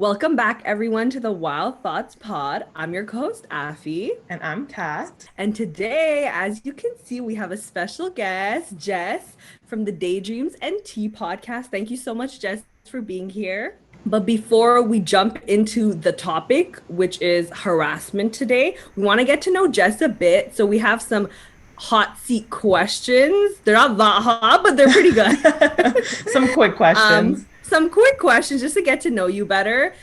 Welcome back, everyone, to the Wild Thoughts Pod. I'm your host, Afi. And I'm Kat. And today, as you can see, we have a special guest, Jess, from the Daydreams and Tea Podcast. Thank you so much, Jess, for being here. But before we jump into the topic, which is harassment today, we want to get to know Jess a bit. So we have some hot seat questions. They're not that hot, but they're pretty good. Some quick questions. Some quick questions just to get to know you better.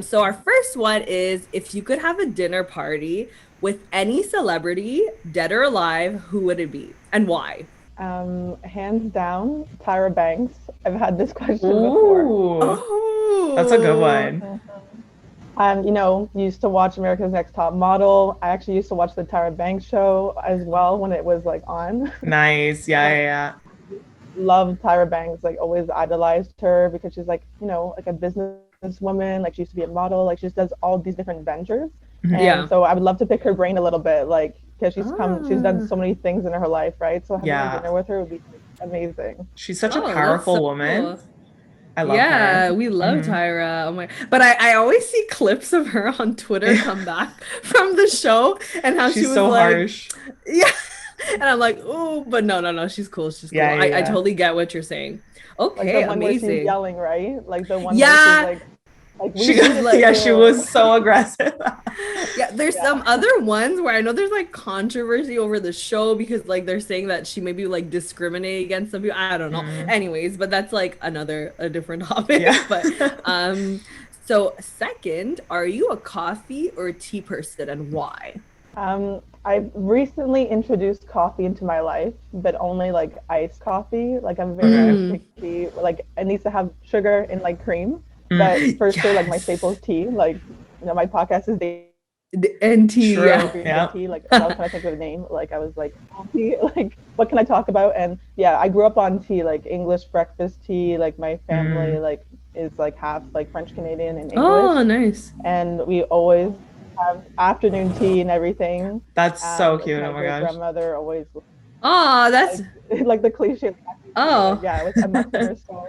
So our first one is, if you could have a dinner party with any celebrity, dead or alive, who would it be and why? Hands down, Tyra Banks. I've had this question before. Oh, That's a good one. Used to watch America's Next Top Model. I actually used to watch the Tyra Banks show as well when it was like on. Nice. Yeah. Loved Tyra Banks, like always idolized her because she's like, like a businesswoman, like she used to be a model, like she just does all these different ventures. And so I would love to pick her brain a little bit, like, because she's done so many things in her life, right? So having dinner with her would be amazing. She's such a powerful woman. Cool. I love her. We love Tyra. Oh my! But I always see clips of her on Twitter come back from the show and how she was so like, harsh. Yeah. And I'm like, oh, but no, she's cool. She's cool. I totally get what you're saying. Okay, like the one amazing. where she's yelling, right? Like the one where she's like she was so aggressive. There's some other ones where I know there's like controversy over the show because like they're saying that she maybe like discriminate against some people. I don't know. Anyways, but that's like a different topic. Yeah. But so second, are you a coffee or a tea person and why? I've recently introduced coffee into my life, but only like iced coffee. Like I'm very picky. Like it needs to have sugar and like cream. But for sure, like my staple is tea. Like, my podcast is and tea. Tea. Like I was trying to think of a name. Like I was like, tea. Like what can I talk about? And I grew up on tea, like English breakfast tea. Like my family like is like half like French Canadian and English. Oh, nice. And we always have afternoon tea and everything. That's so cute. Oh my gosh. My grandmother always. Oh, that's like the cliche. Oh, yeah, I'm not there, so,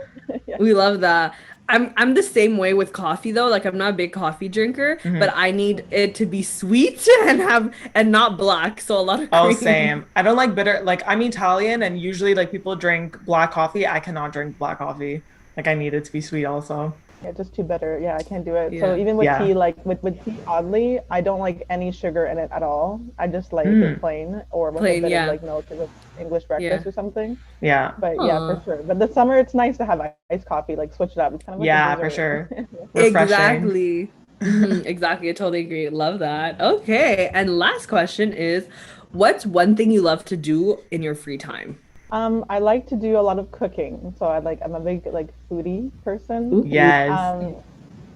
We love that. I'm the same way with coffee though. Like I'm not a big coffee drinker, but I need it to be sweet and not black. So a lot of cream. Oh, same. I don't like bitter. Like I'm Italian, and usually like people drink black coffee. I cannot drink black coffee. Like I need it to be sweet also. Yeah, just too bitter. Yeah, I can't do it. So even with tea, like with tea, oddly, I don't like any sugar in it at all. I just like it plain or with a bit of like milk because it's English breakfast or something. Yeah. But for sure. But the summer, it's nice to have iced coffee, like switch it up. It's kind of like for sure. Exactly. Exactly. I totally agree. Love that. Okay. And last question is, what's one thing you love to do in your free time? I like to do a lot of cooking. So I'm a big like foodie person. Ooh. Yes.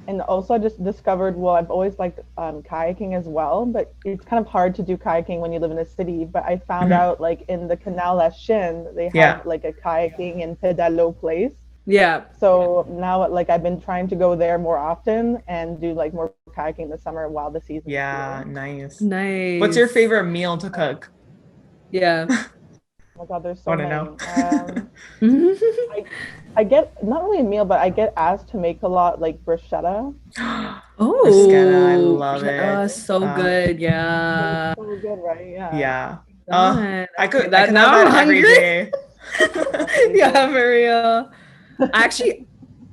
And also I just discovered, I've always liked kayaking as well, but it's kind of hard to do kayaking when you live in a city. But I found out like in the Canal La Chine, they have like a kayaking and pedalo place. Yeah. So now like I've been trying to go there more often and do like more kayaking in the summer while the season. Yeah, nice. Nice. What's your favorite meal to cook? Yeah. Oh my God, there's so many. Know. I get not really a meal, but I get asked to make a lot like bruschetta. Oh, bruschetta, I love it. So good, yeah. It's so good, right? Yeah. I could that now. I'm hungry. Every day. Yeah, for real. Actually,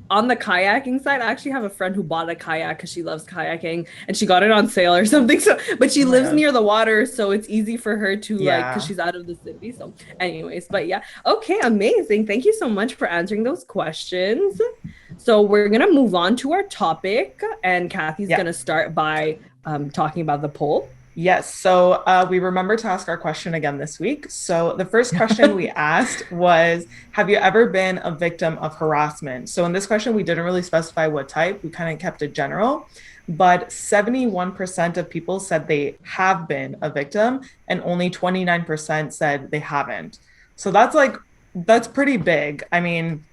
on the kayaking side, I actually have a friend who bought a kayak because she loves kayaking and she got it on sale or something. So, but she lives near the water, so it's easy for her to like, because she's out of the city. So, anyways, but yeah, okay, amazing. Thank you so much for answering those questions. So we're gonna move on to our topic, and Kathy's gonna start by talking about the poll. Yes. So we remember to ask our question again this week. So the first question we asked was, have you ever been a victim of harassment? So in this question, we didn't really specify what type. We kind of kept it general. But 71% of people said they have been a victim and only 29% said they haven't. So that's pretty big. I mean,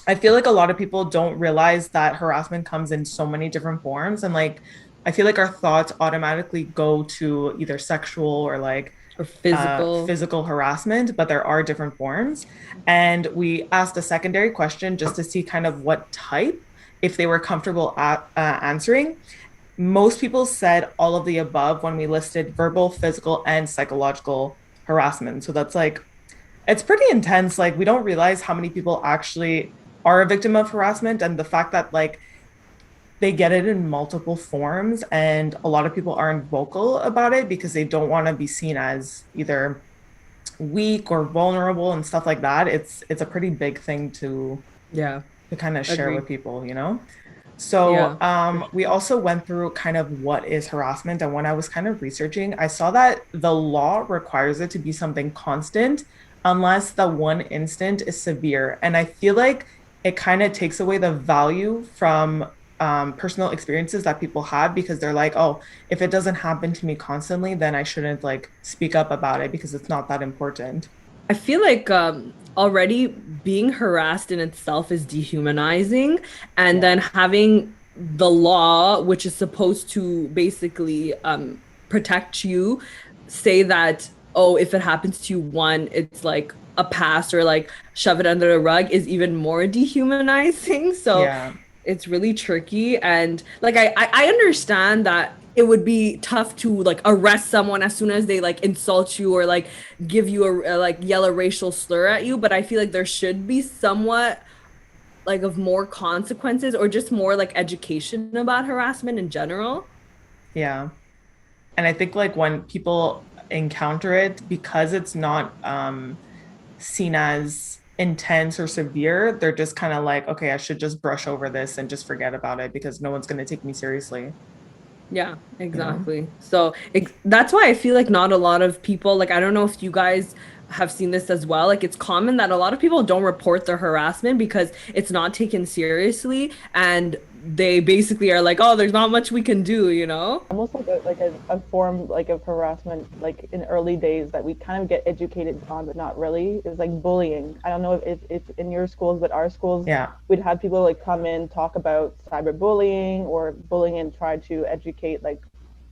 I feel like a lot of people don't realize that harassment comes in so many different forms. And like, I feel like our thoughts automatically go to either sexual or like or physical harassment, but there are different forms. And we asked a secondary question just to see kind of what type. if they were comfortable answering. Most people said all of the above when we listed verbal, physical, and psychological harassment. So that's like, it's pretty intense. Like, we don't realize how many people actually are a victim of harassment, and the fact that like they get it in multiple forms, and a lot of people aren't vocal about it because they don't want to be seen as either weak or vulnerable and stuff like that. It's a pretty big thing to kind of share with people, you know? So we also went through kind of what is harassment. And when I was kind of researching, I saw that the law requires it to be something constant unless the one instant is severe. And I feel like it kind of takes away the value from personal experiences that people have, because they're like, oh, if it doesn't happen to me constantly, then I shouldn't like speak up about it because it's not that important. I feel like already being harassed in itself is dehumanizing, and then having the law, which is supposed to basically protect you, say that, oh, if it happens to you one, it's like a pass, or like shove it under the rug, is even more dehumanizing. So it's really tricky. And like I understand that it would be tough to like arrest someone as soon as they like insult you or like give you a like yell a racial slur at you, but I feel like there should be somewhat like of more consequences, or just more like education about harassment in general. Yeah. And I think like when people encounter it, because it's not seen as intense or severe, they're just kind of like, okay, I should just brush over this and just forget about it because no one's going to take me seriously. Yeah, exactly. You know? So that's why I feel like not a lot of people, like, I don't know if you guys have seen this as well. Like, it's common that a lot of people don't report their harassment because it's not taken seriously, and they basically are like, oh, there's not much we can do, you know? Almost like a form like of harassment, like in early days that we kind of get educated on, but not really, is like bullying. I don't know if in your schools, but our schools, we'd have people like come in, talk about cyberbullying or bullying, and try to educate like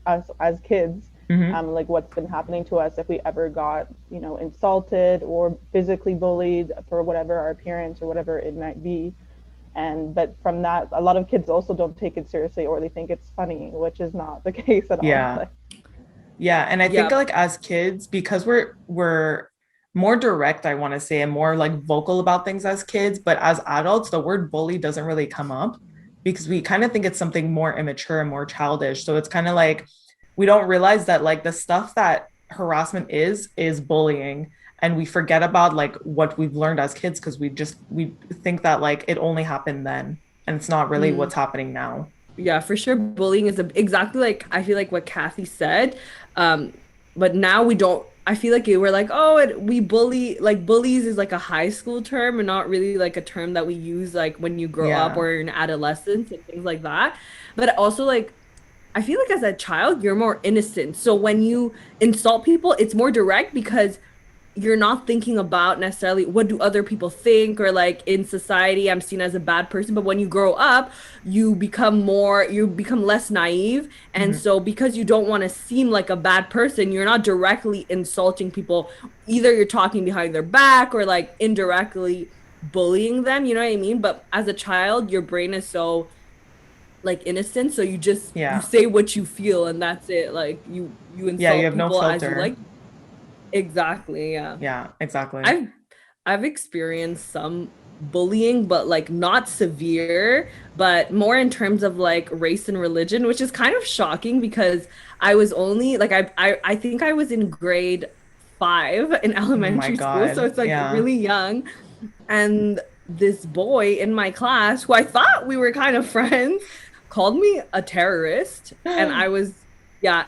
us as kids, like what's been happening to us if we ever got, you know, insulted or physically bullied for whatever our appearance or whatever it might be. But from that, a lot of kids also don't take it seriously, or they think it's funny, which is not the case at all. Yeah. And I think like as kids, because we're more direct, I want to say, and more like vocal about things as kids, but as adults, the word bully doesn't really come up because we kind of think it's something more immature and more childish. So it's kind of like, we don't realize that like the stuff that harassment is bullying. And we forget about like what we've learned as kids because we think that like it only happened then, and it's not really what's happening now. Yeah, for sure. Bullying is exactly like, I feel like what Kathy said. But now we don't, I feel like we're like, oh, we bully, like bullies is like a high school term and not really like a term that we use like when you grow up or in adolescence and things like that. But also like, I feel like as a child, you're more innocent. So when you insult people, it's more direct because you're not thinking about necessarily what do other people think, or like in society I'm seen as a bad person. But when you grow up, you become less naive, and so because you don't want to seem like a bad person, you're not directly insulting people. Either you're talking behind their back or like indirectly bullying them, you know what I mean? But as a child, your brain is so like innocent, so you just you say what you feel, and that's it. Like you insult you have people no filter. as you like. Exactly. Yeah, exactly. I've experienced some bullying, but like not severe, but more in terms of like race and religion, which is kind of shocking because I was only like, I think I was in grade 5 in elementary school. So it's like really young. And this boy in my class, who I thought we were kind of friends, called me a terrorist. And I was not,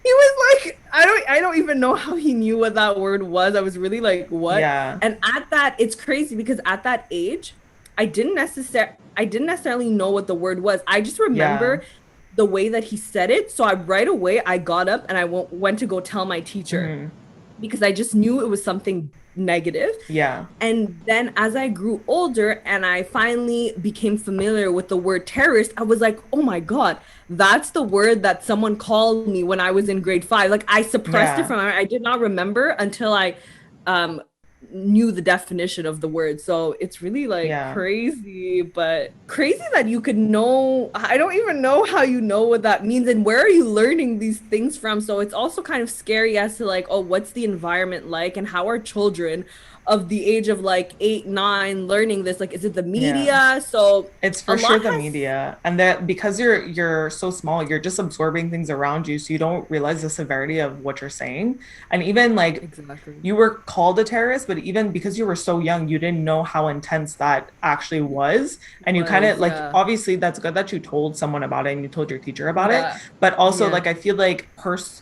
he was like, I don't even know how he knew what that word was. I was really like, what? Yeah. And at that, it's crazy because at that age, I didn't necessarily know what the word was. I just remember the way that he said it. So right away I got up and I went to go tell my teacher because I just knew it was something negative. Yeah. And then as I grew older and I finally became familiar with the word terrorist, I was like, oh my God, that's the word that someone called me when I was in grade 5. Like I suppressed it from, I did not remember until I knew the definition of the word. So it's really like crazy, but crazy that you could know. I don't even know how you know what that means and where are you learning these things from. So it's also kind of scary as to like, oh, what's the environment like and how are children of the age of like 8, 9 learning this? Like, is it the media? So it's for sure the media, and that because you're so small, you're just absorbing things around you, so you don't realize the severity of what you're saying. And even like you were called a terrorist, but even because you were so young, you didn't know how intense that actually was. And you kind of like, obviously that's good that you told someone about it and you told your teacher about it, but also like I feel like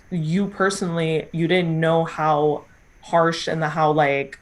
you personally, you didn't know how harsh and how like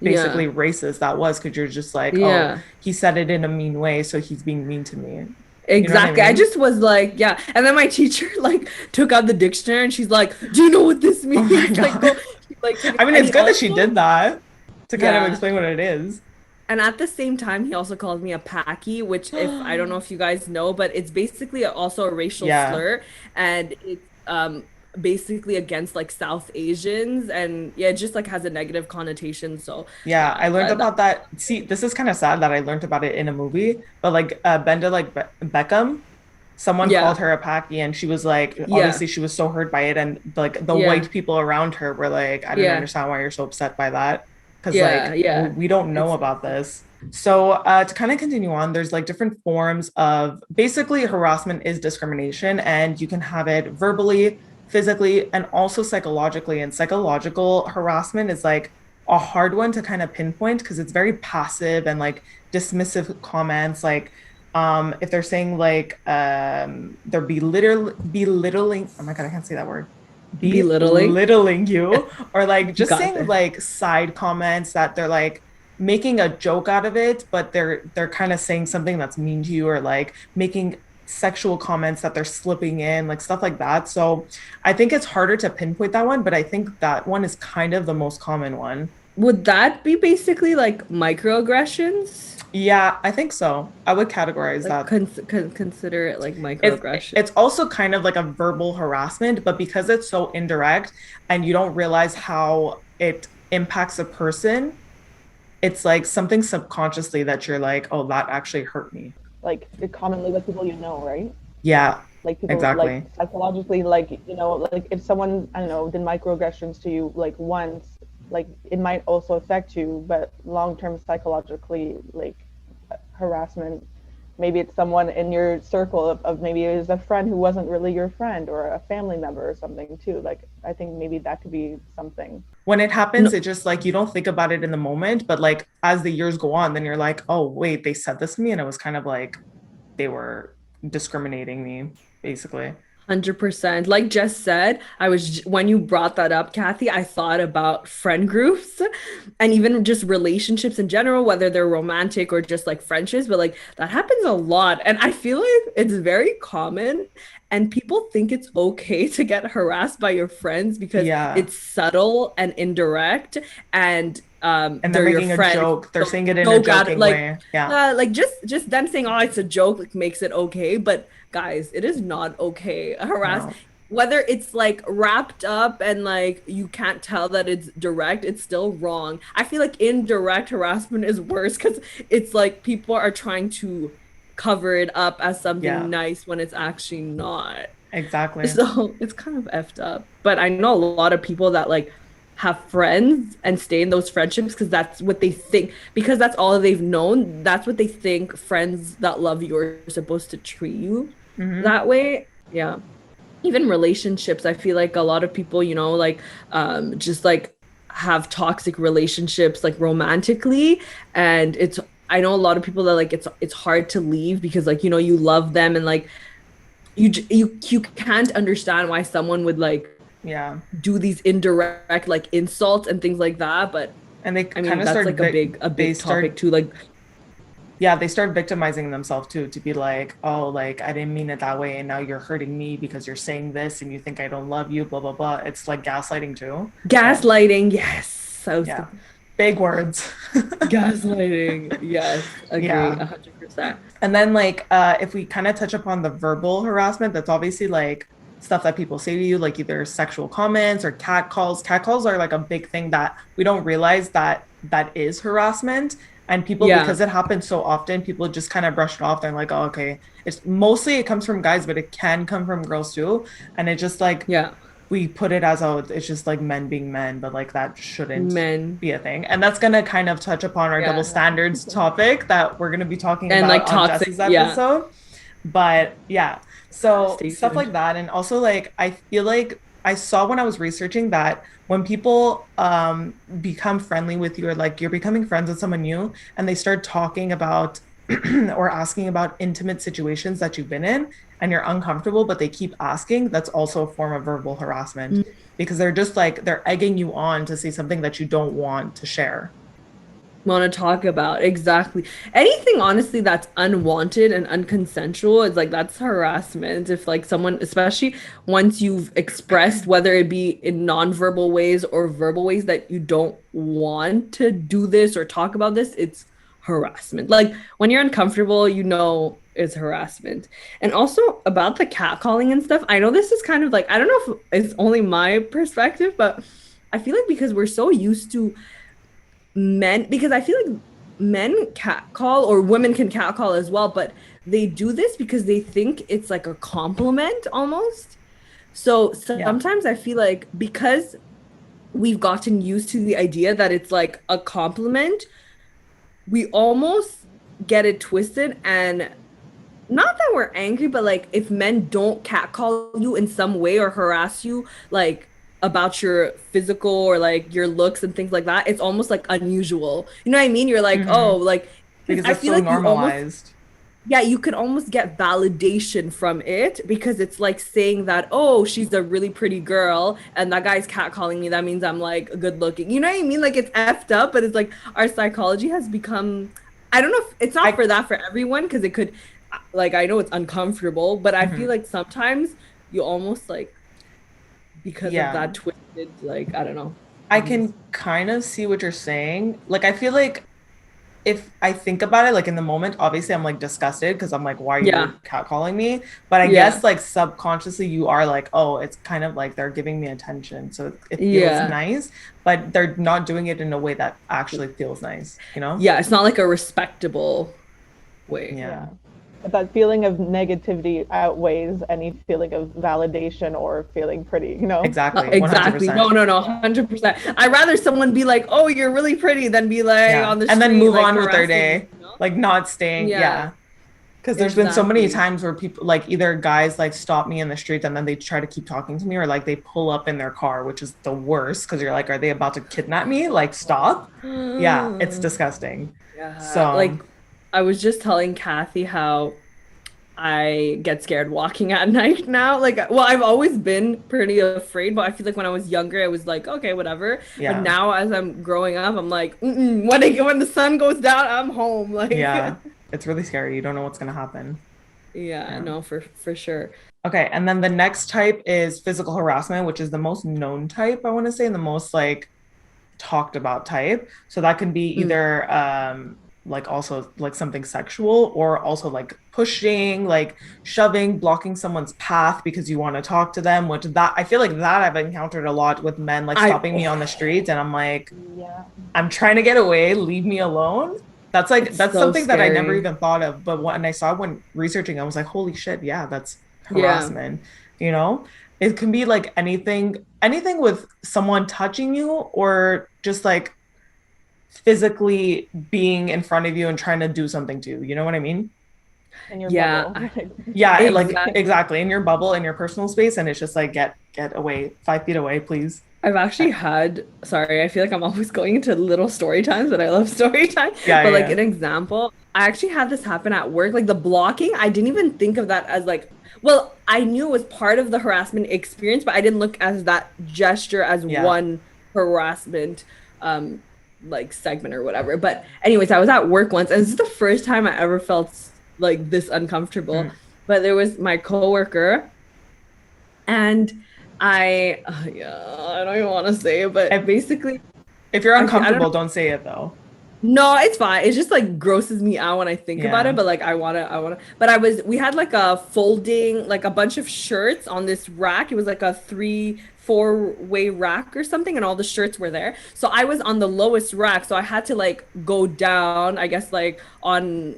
basically racist that was, because you're just like, oh, he said it in a mean way, so he's being mean to me. Exactly. You know I just was like, and then my teacher like took out the dictionary and she's like, do you know what this means? I mean, it's good that she did that to kind of explain what it is. And at the same time, he also called me a Paki, which if I don't know if you guys know, but it's basically also a racial slur, and it's basically against like South Asians, and it just like has a negative connotation. So I learned about that. See, this is kind of sad that I learned about it in a movie, but like Benda like Beckham, someone called her a Paki, and she was like, obviously she was so hurt by it, and like the white people around her were like, I don't understand why you're so upset by that, because we don't know about this. So to kind of continue on, there's like different forms of, basically harassment is discrimination, and you can have it verbally, physically, and also psychologically. And psychological harassment is like a hard one to kind of pinpoint because it's very passive and like dismissive comments. Like if they're saying like they're belittling, oh my god, I can't say that word. Belittling you, or like just saying like side comments that they're like making a joke out of it, but they're kind of saying something that's mean to you, or like making sexual comments that they're slipping in, like stuff like that. So I think it's harder to pinpoint that one, but I think that one is kind of the most common one. Would that be basically like microaggressions? Yeah, I think so. I would categorize like that. Consider it like microaggression. It's also kind of like a verbal harassment, but because it's so indirect and you don't realize how it impacts a person, it's like something subconsciously that you're like, oh, that actually hurt me. Like commonly with people you know, right? Yeah, like people like psychologically, like, you know, like if someone, I don't know, did microaggressions to you like once, like it might also affect you, but long-term psychologically, like harassment, maybe it's someone in your circle of maybe it was a friend who wasn't really your friend, or a family member or something too. Like I think maybe that could be something. When it happens, it just like you don't think about it in the moment, but like as the years go on, then you're like, oh wait, they said this to me, and it was kind of like they were discriminating me, basically. 100%. Like Jess said, when you brought that up, Kathy, I thought about friend groups and even just relationships in general, whether they're romantic or just like friendships, but like that happens a lot. And I feel like it's very common, and people think it's okay to get harassed by your friends because it's subtle and indirect, and they're making a joke. They're saying it in a joking way. Like just them saying, oh, it's a joke, like makes it okay. But guys, it is not okay. Whether it's like wrapped up and like you can't tell that it's direct, it's still wrong. I feel like indirect harassment is worse because it's like people are trying to cover it up as something nice when it's actually not. Exactly. So it's kind of effed up. But I know a lot of people that like have friends and stay in those friendships because that's what they think, because that's all they've known. That's what they think friends that love you are supposed to treat you that way. Yeah. Even relationships, I feel like a lot of people, you know, like just like have toxic relationships like romantically, and I know a lot of people that like it's hard to leave because like, you know, you love them, and like you can't understand why someone would like do these indirect like insults and things like that. But and they I mean that's like a big topic too, like they start victimizing themselves too, to be like, oh, like I didn't mean it that way, and now you're hurting me because you're saying this and you think I don't love you, blah blah blah. It's like gaslighting too. Gaslighting, yes. So big words. Gaslighting, yes, agree, 100%. And then like if we kind of touch upon the verbal harassment, that's obviously like stuff that people say to you, like either sexual comments or cat calls. Cat calls are like a big thing that we don't realize that that is harassment. And people, because it happens so often, people just kind of brush it off. They're like, oh, okay. It's mostly it comes from guys, but it can come from girls too. And it just like, we put it as, oh, it's just like men being men, but like that shouldn't be a thing. And that's going to kind of touch upon our double standards topic that we're going to be talking about like on Jess's episode. But yeah, so stuff like that. And also like, I feel like I saw when I was researching that when people become friendly with you, or like you're becoming friends with someone new and they start talking about or asking about intimate situations that you've been in and you're uncomfortable, but they keep asking, that's also a form of verbal harassment because they're just like, they're egging you on to say something that you don't want to share. Want to talk about. Exactly. Anything honestly that's unwanted and unconsensual is like, that's harassment. If like someone, especially once you've expressed, whether it be in nonverbal ways or verbal ways, that you don't want to do this or talk about this, it's harassment. Like when you're uncomfortable, you know it's harassment. And also about the catcalling and stuff, I know this is kind of like, I don't know if it's only my perspective, but I feel like because we're so used to men, because I feel like men catcall, or women can catcall as well, but they do this because they think it's like a compliment almost. So sometimes I feel like because we've gotten used to the idea that it's like a compliment, we almost get it twisted. And not that we're angry, but like if men don't catcall you in some way or harass you like about your physical or like your looks and things like that, it's almost like unusual. You know what I mean? You're like, oh, like because it's so like normalized. You could almost get validation from it because it's like saying that, oh, she's a really pretty girl and that guy's catcalling me. That means I'm like good looking. You know what I mean? Like it's effed up, but it's like our psychology has become, I don't know if it's not for that for everyone, because it could, like, I know it's uncomfortable, but I feel like sometimes you almost like, because of that twisted, like, I don't know. I can kind of see what you're saying. Like, I feel like if I think about it, like in the moment, obviously I'm like disgusted because I'm like, why are you catcalling me? But I guess like subconsciously you are like, oh, it's kind of like they're giving me attention. So it feels nice, but they're not doing it in a way that actually feels nice, you know? Yeah, it's not like a respectable way. Yeah. That feeling of negativity outweighs any feeling of validation or feeling pretty, you know? Exactly. 100%. Exactly. No, 100%. I'd rather someone be like, oh, you're really pretty, than be like on the street, and then move like, on with their day, you know? like not staying. Because there's been so many times where people, like either guys like stop me in the street and then they try to keep talking to me, or like they pull up in their car, which is the worst because you're like, are they about to kidnap me? Like, stop. Yeah, it's disgusting. So like, I was just telling Kathy how I get scared walking at night now. Like, well, I've always been pretty afraid, but I feel like when I was younger, I was like, okay, whatever. But now as I'm growing up, I'm like, when the sun goes down, I'm home. Like, it's really scary. You don't know what's going to happen. No, for sure. Okay. And then the next type is physical harassment, which is the most known type, I want to say, and the most like talked about type. So that can be either, like also like something sexual, or also like pushing, like shoving, blocking someone's path because you want to talk to them, which that I feel like that I've encountered a lot with men, like stopping me on the streets and I'm like, I'm trying to get away, leave me alone. That's like, that's so something scary that I never even thought of, but when I saw when researching, I was like, holy shit, that's harassment. You know, it can be like anything with someone touching you, or just like physically being in front of you and trying to do something to you. You know what I mean? In your bubble. Exactly. Like exactly in your bubble, in your personal space, and it's just like get away, 5 feet away, please. I've actually had, sorry, I feel like I'm always going into little story times, but I love story time. But like an example, I actually had this happen at work, like the blocking. I didn't even think of that as like, well, I knew it was part of the harassment experience, but I didn't look at that gesture as one harassment like segment or whatever. But anyways, I was at work once, and this is the first time I ever felt like this uncomfortable. But there was my coworker, and I don't even want to say it, but basically, if you're uncomfortable, don't say it though. No, it's fine. It just like grosses me out when I think about it. But like, I wanna. But we had like a folding, like a bunch of shirts on this rack. It was like a 3-4 way rack or something, and all the shirts were there. So I was on the lowest rack, so I had to like go down, I guess, like on,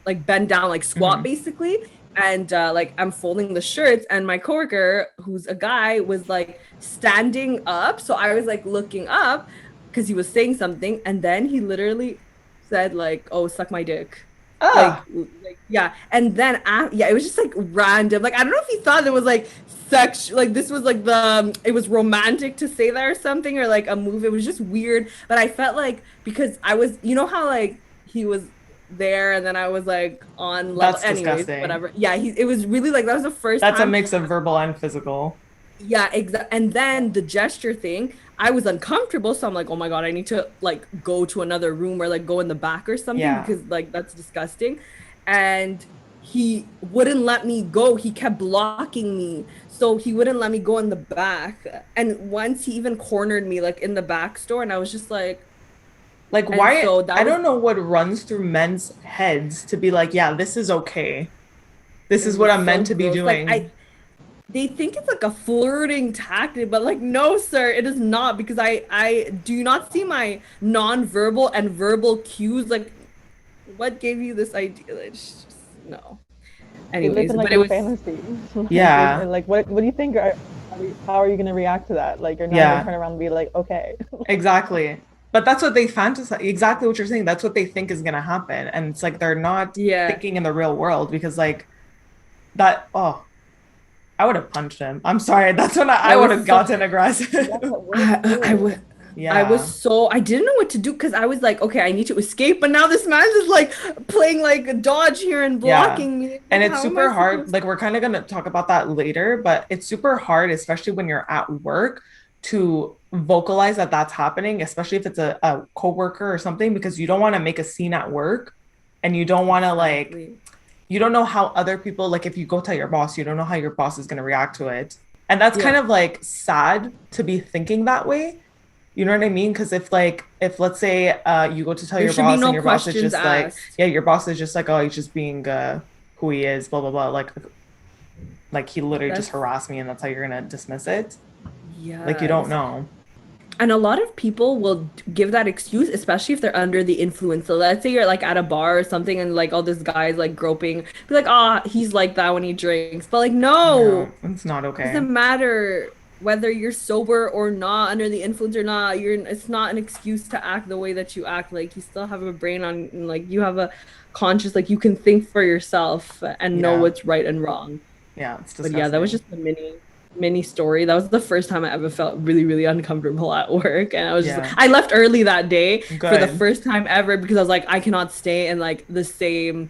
like bend down, like squat basically. And like I'm folding the shirts, and my coworker, who's a guy, was like standing up. So I was like looking up because he was saying something, and then he literally said like, "Oh, suck my dick." Like yeah. And then yeah, it was just like random. Like I don't know if he thought it was like sex, like this was like it was romantic to say that or something, or like a move. It was just weird. But I felt like, because I was, you know how like he was there and then I was like on level. That's anyways, disgusting. whatever. Yeah, it was really like, that was the first That's time. a mix of verbal and physical. Yeah, exactly. And then the gesture thing, I was uncomfortable, so I'm like, oh my god, I need to like go to another room or like go in the back or something, because like that's disgusting. And he wouldn't let me go. He kept blocking me, so he wouldn't let me go in the back. And once he even cornered me like in the back store, and I was just like why? So I don't know what runs through men's heads to be like, yeah, this is okay. This is what I'm meant to be doing. Like, they think it's like a flirting tactic, but like, no, sir, it is not, because I do not see my non-verbal and verbal cues. Like, what gave you this idea? It's just, no. Anyways, like, but it was fantasy. Yeah. Like, what do you think? How are you going to react to that? Like, you're not going to turn around and be like, okay. Exactly. But that's what they fantasize. Exactly what you're saying. That's what they think is going to happen. And it's like, they're not thinking in the real world, because like that, I would have punched him. I'm sorry. That's when I would have gotten aggressive. I would. Yeah. I didn't know what to do, because I was like, okay, I need to escape. But now this man's just like playing like a dodge here and blocking me. And it's super hard. Like, we're kind of going to talk about that later, but it's super hard, especially when you're at work, to vocalize that that's happening, especially if it's a coworker or something, because you don't want to make a scene at work, and you don't want to like, you don't know how other people, like if you go tell your boss, you don't know how your boss is going to react to it. And that's kind of like sad to be thinking that way. You know what I mean? Because if let's say you go to tell your boss, and your boss is just like, your boss is just like, oh, he's just being who he is, blah, blah, blah. Like he literally just harassed me, and that's how you're going to dismiss it. Yeah. Like, you don't know. And a lot of people will give that excuse, especially if they're under the influence. So let's say you're like at a bar or something, and like, oh, this guy's like groping. Be like, he's like that when he drinks. But like, no, it's not okay. It doesn't matter whether you're sober or not, under the influence or not. It's not an excuse to act the way that you act. Like, you still have a brain on, like you have a conscious, like you can think for yourself and know what's right and wrong. Yeah, it's disgusting. But yeah, that was just a mini story. That was the first time I ever felt really, really uncomfortable at work. And I was just I left early that day for the first time ever, because I was like, I cannot stay in like the same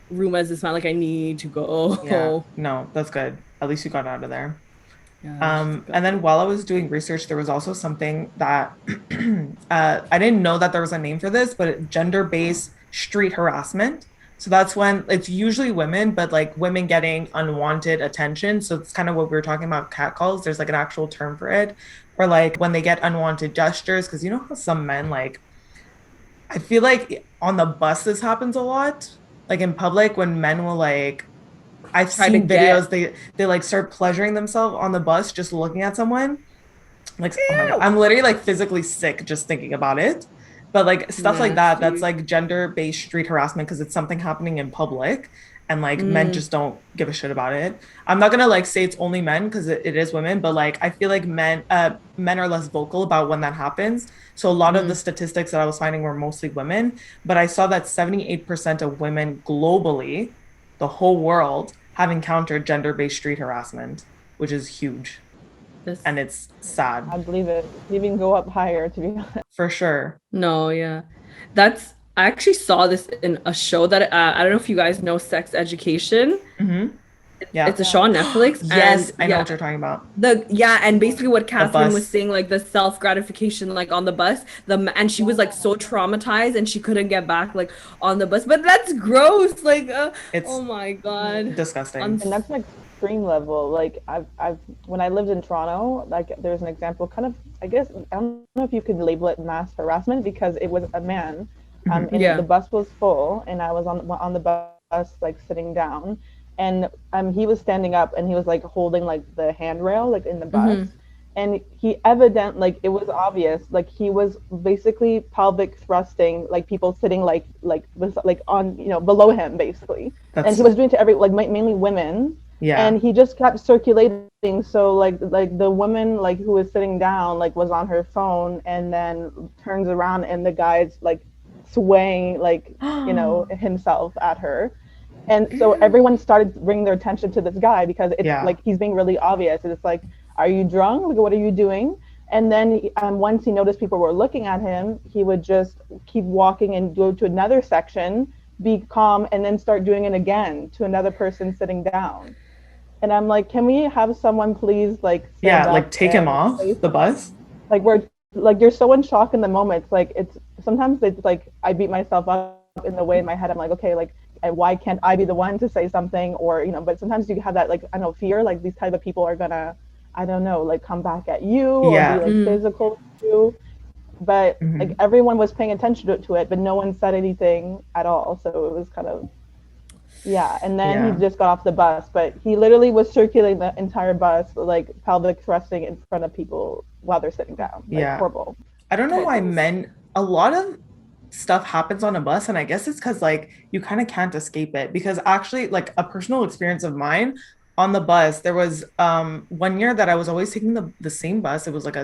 room as this man. Like, I need to go. Yeah. No, that's good. At least you got out of there. And then while I was doing research, there was also something that I didn't know that there was a name for this, but gender-based street harassment. So that's when it's usually women, but like women getting unwanted attention. So it's kind of what we were talking about, catcalls. There's like an actual term for it. Or like when they get unwanted gestures, because you know how some men, like, I feel like on the bus this happens a lot. Like in public, when men will like, I've seen videos, they like start pleasuring themselves on the bus just looking at someone. Like, oh my God, I'm literally like physically sick just thinking about it. But like stuff like that, that's like gender-based street harassment, because it's something happening in public, and like men just don't give a shit about it. I'm not gonna like say it's only men, because it is women, but like I feel like men are less vocal about when that happens. So a lot of the statistics that I was finding were mostly women, but I saw that 78% of women globally, the whole world, have encountered gender-based street harassment, which is huge. And it's sad. I believe it. Even go up higher, to be honest. For sure. No, yeah. I actually saw this in a show that I don't know if you guys know, Sex Education. Mm-hmm. Yeah. It's a show on Netflix. Yes, I know what you're talking about. And basically what Catherine was saying, like the self-gratification, like on the bus, and she was like so traumatized and she couldn't get back like on the bus. But that's gross. Like, oh my God. Disgusting. And that's like extreme level. Like I've when I lived in Toronto, like there's an example, kind of, I guess, I don't know if you could label it mass harassment, because it was a man And the bus was full, and I was on the bus, like sitting down, and he was standing up, and he was like holding like the handrail, like in the bus. And he like it was obvious, like he was basically pelvic thrusting like people sitting like on, you know, below him basically. And he was doing to mainly women. And he just kept circulating, so like the woman like who was sitting down like was on her phone, and then turns around and the guy's like swaying like you know himself at her. And so everyone started bringing their attention to this guy because it's like he's being really obvious. It's like, are you drunk? Like, what are you doing? And then once he noticed people were looking at him, he would just keep walking and go to another section, be calm, and then start doing it again to another person sitting down. And I'm like, can we have someone please like like take him off the bus? Like you're so in shock in the moment. It's like sometimes it's like I beat myself up in the way in my head. I'm like, okay, like why can't I be the one to say something? Or, you know, but sometimes you have that like, I don't know, fear, like these type of people are gonna, I don't know, like come back at you or be like physical to you. But like everyone was paying attention to it, but no one said anything at all. So it was kind of, and then he just got off the bus, but he literally was circulating the entire bus, like pelvic thrusting in front of people while they're sitting down. Like, horrible. I don't know why a lot of stuff happens on a bus, and I guess it's because like you kind of can't escape it. Because actually, like a personal experience of mine on the bus, there was 1 year that I was always taking the same bus. It was like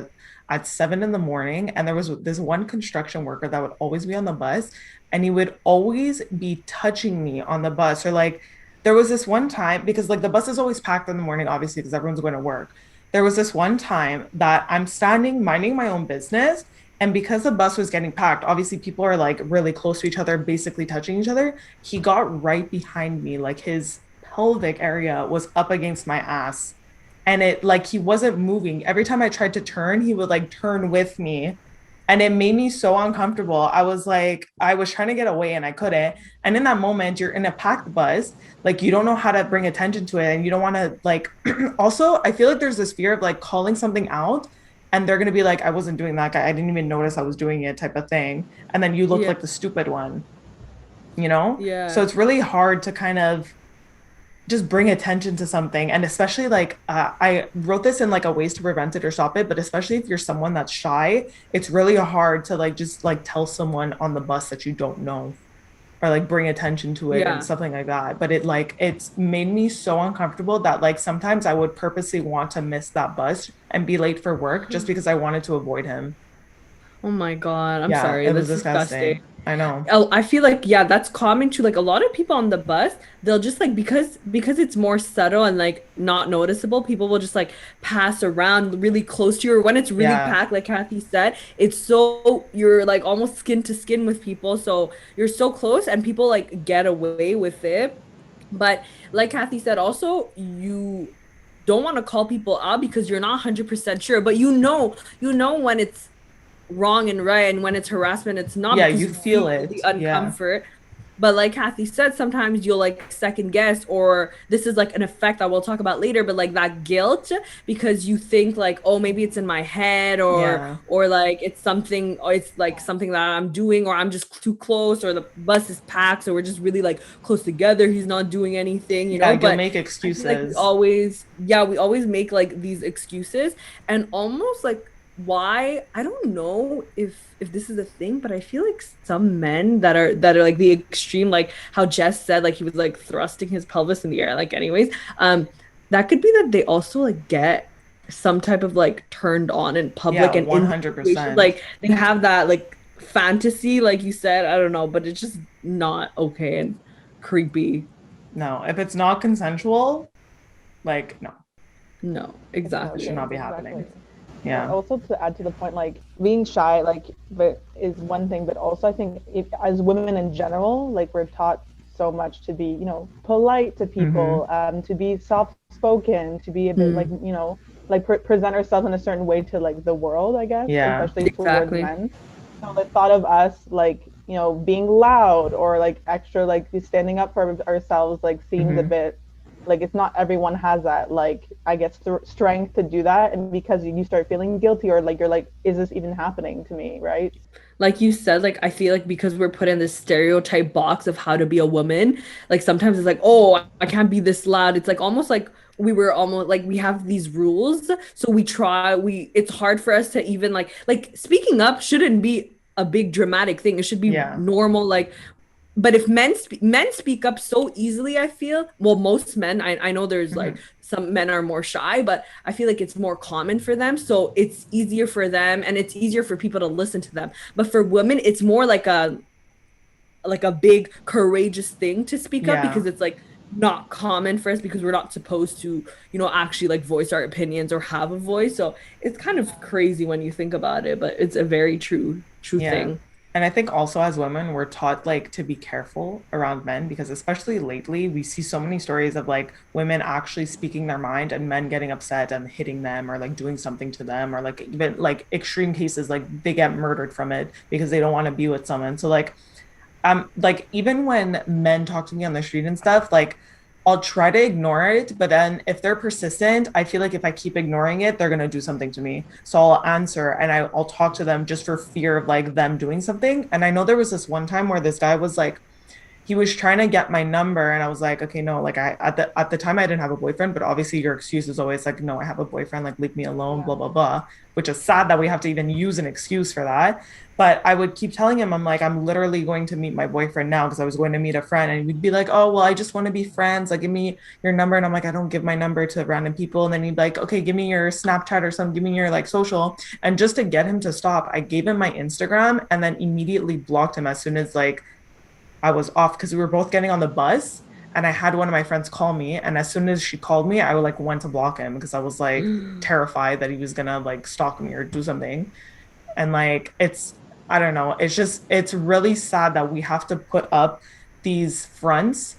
at 7 a.m, and there was this one construction worker that would always be on the bus, and he would always be touching me on the bus. Or like there was this one time, because like the bus is always packed in the morning, obviously, because everyone's going to work. There was this one time that I'm standing minding my own business, and because the bus was getting packed, obviously people are like really close to each other, basically touching each other. He got right behind me, like his pelvic area was up against my ass, and it like he wasn't moving. Every time I tried to turn, he would like turn with me, and it made me so uncomfortable. I was trying to get away and I couldn't. And in that moment, you're in a packed bus, like you don't know how to bring attention to it, and you don't want to like also I feel like there's this fear of like calling something out, and they're going to be like, I wasn't doing that, guy, I didn't even notice I was doing it, type of thing. And then you look like the stupid one, you know? So it's really hard to kind of just bring attention to something. And especially like I wrote this in like a ways to prevent it or stop it, but especially if you're someone that's shy, it's really hard to like just like tell someone on the bus that you don't know, or like bring attention to it and something like that. But it's made me so uncomfortable that like sometimes I would purposely want to miss that bus and be late for work just because I wanted to avoid him. Oh my God. I'm sorry. It was disgusting. I know. I feel like, that's common to like a lot of people on the bus. They'll just like, because it's more subtle and like not noticeable, people will just like pass around really close to you. Or when it's really packed, like Kathy said, it's so, you're like almost skin to skin with people. So you're so close and people like get away with it. But like Kathy said, also you don't want to call people out because you're not 100% sure, but you know when it's wrong and right, and when it's harassment, it's not. You feel it, the uncomfort. But like Kathy said, sometimes you'll like second guess, or this is like an effect that we'll talk about later, but like that guilt because you think like, oh, maybe it's in my head, or like it's something, or it's like something that I'm doing, or I'm just too close, or the bus is packed, so we're just really like close together, he's not doing anything, you know. But make excuses. Like we always make like these excuses, and almost like, why, I don't know if this is a thing, but I feel like some men that are like the extreme, like how Jess said, like he was like thrusting his pelvis in the air, like anyways, that could be that they also like get some type of like turned on in public, and 100%, like they have that like fantasy, like you said, I don't know, but it's just not okay and creepy. No, if it's not consensual, like no, exactly, it should not be happening. Yeah. Also, to add to the point, like being shy, like, but is one thing, but also I think as women in general, like we're taught so much to be, you know, polite to people, to be soft-spoken, to be a bit like, you know, like present ourselves in a certain way to like the world, I guess, especially towards men. So the thought of us, like, you know, being loud or like extra, like standing up for ourselves, like seems a bit Like it's not everyone has that, like, I guess strength to do that. And because you start feeling guilty, or like you're like, is this even happening to me, right? Like you said, like I feel like because we're put in this stereotype box of how to be a woman, like sometimes it's like, oh, I can't be this loud. It's like almost like we were almost like we have these rules. So it's hard for us to even like speaking up shouldn't be a big dramatic thing. It should be Yeah. normal. Like but if men speak up so easily, I feel, well, most men, I know there's like some men are more shy, but I feel like it's more common for them, so it's easier for them and it's easier for people to listen to them. But for women, it's more like a big courageous thing to speak up, Yeah. because it's like not common for us, because we're not supposed to, actually like voice our opinions or have a voice. So it's kind of crazy when you think about it, but it's a very true Yeah. thing. And I think also as women, we're taught like to be careful around men, because especially lately, we see so many stories of like women actually speaking their mind and men getting upset and hitting them, or like doing something to them, or like even like extreme cases, like they get murdered from it because they don't want to be with someone. So like even when men talk to me on the street and stuff, like I'll try to ignore it, but then if they're persistent, I feel like if I keep ignoring it, they're gonna do something to me. So I'll answer and I'll talk to them just for fear of like them doing something. And I know there was this one time where this guy was like, he was trying to get my number, and I was like, okay, no, like I at the time I didn't have a boyfriend, but obviously your excuse is always like, no, I have a boyfriend, like leave me alone, blah blah blah, which is sad that we have to even use an excuse for that. But I would keep telling him, I'm like, I'm literally going to meet my boyfriend now, because I was going to meet a friend, and he'd be like, oh well, I just want to be friends, like give me your number. And I'm like, I don't give my number to random people. And then he'd be like, okay, give me your Snapchat or something, give me your like social. And just to get him to stop, I gave him my Instagram and then immediately blocked him as soon as like I was off, because we were both getting on the bus, and I had one of my friends call me, and as soon as she called me, I like went to block him, because I was like terrified that he was gonna like stalk me or do something. And like I don't know, it's really sad that we have to put up these fronts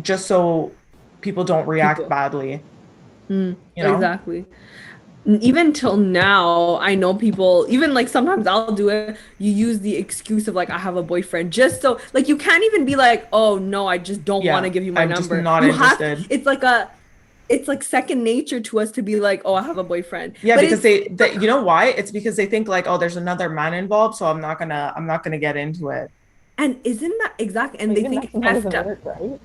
just so people don't react People. badly, you know? Exactly. Even till now, I know people, even like sometimes I'll do it. You use the excuse of like, I have a boyfriend, just so like you can't even be like, oh no, I just don't want Yeah, to give you my I'm just number. not You have, interested. it's like second nature to us to be like, oh, I have a boyfriend. Yeah, But because it's, they you know why? It's because they think like, oh, there's another man involved, so I'm not gonna get into it. and isn't that exactly, and But they even think that it's sometimes effed doesn't up. work, right?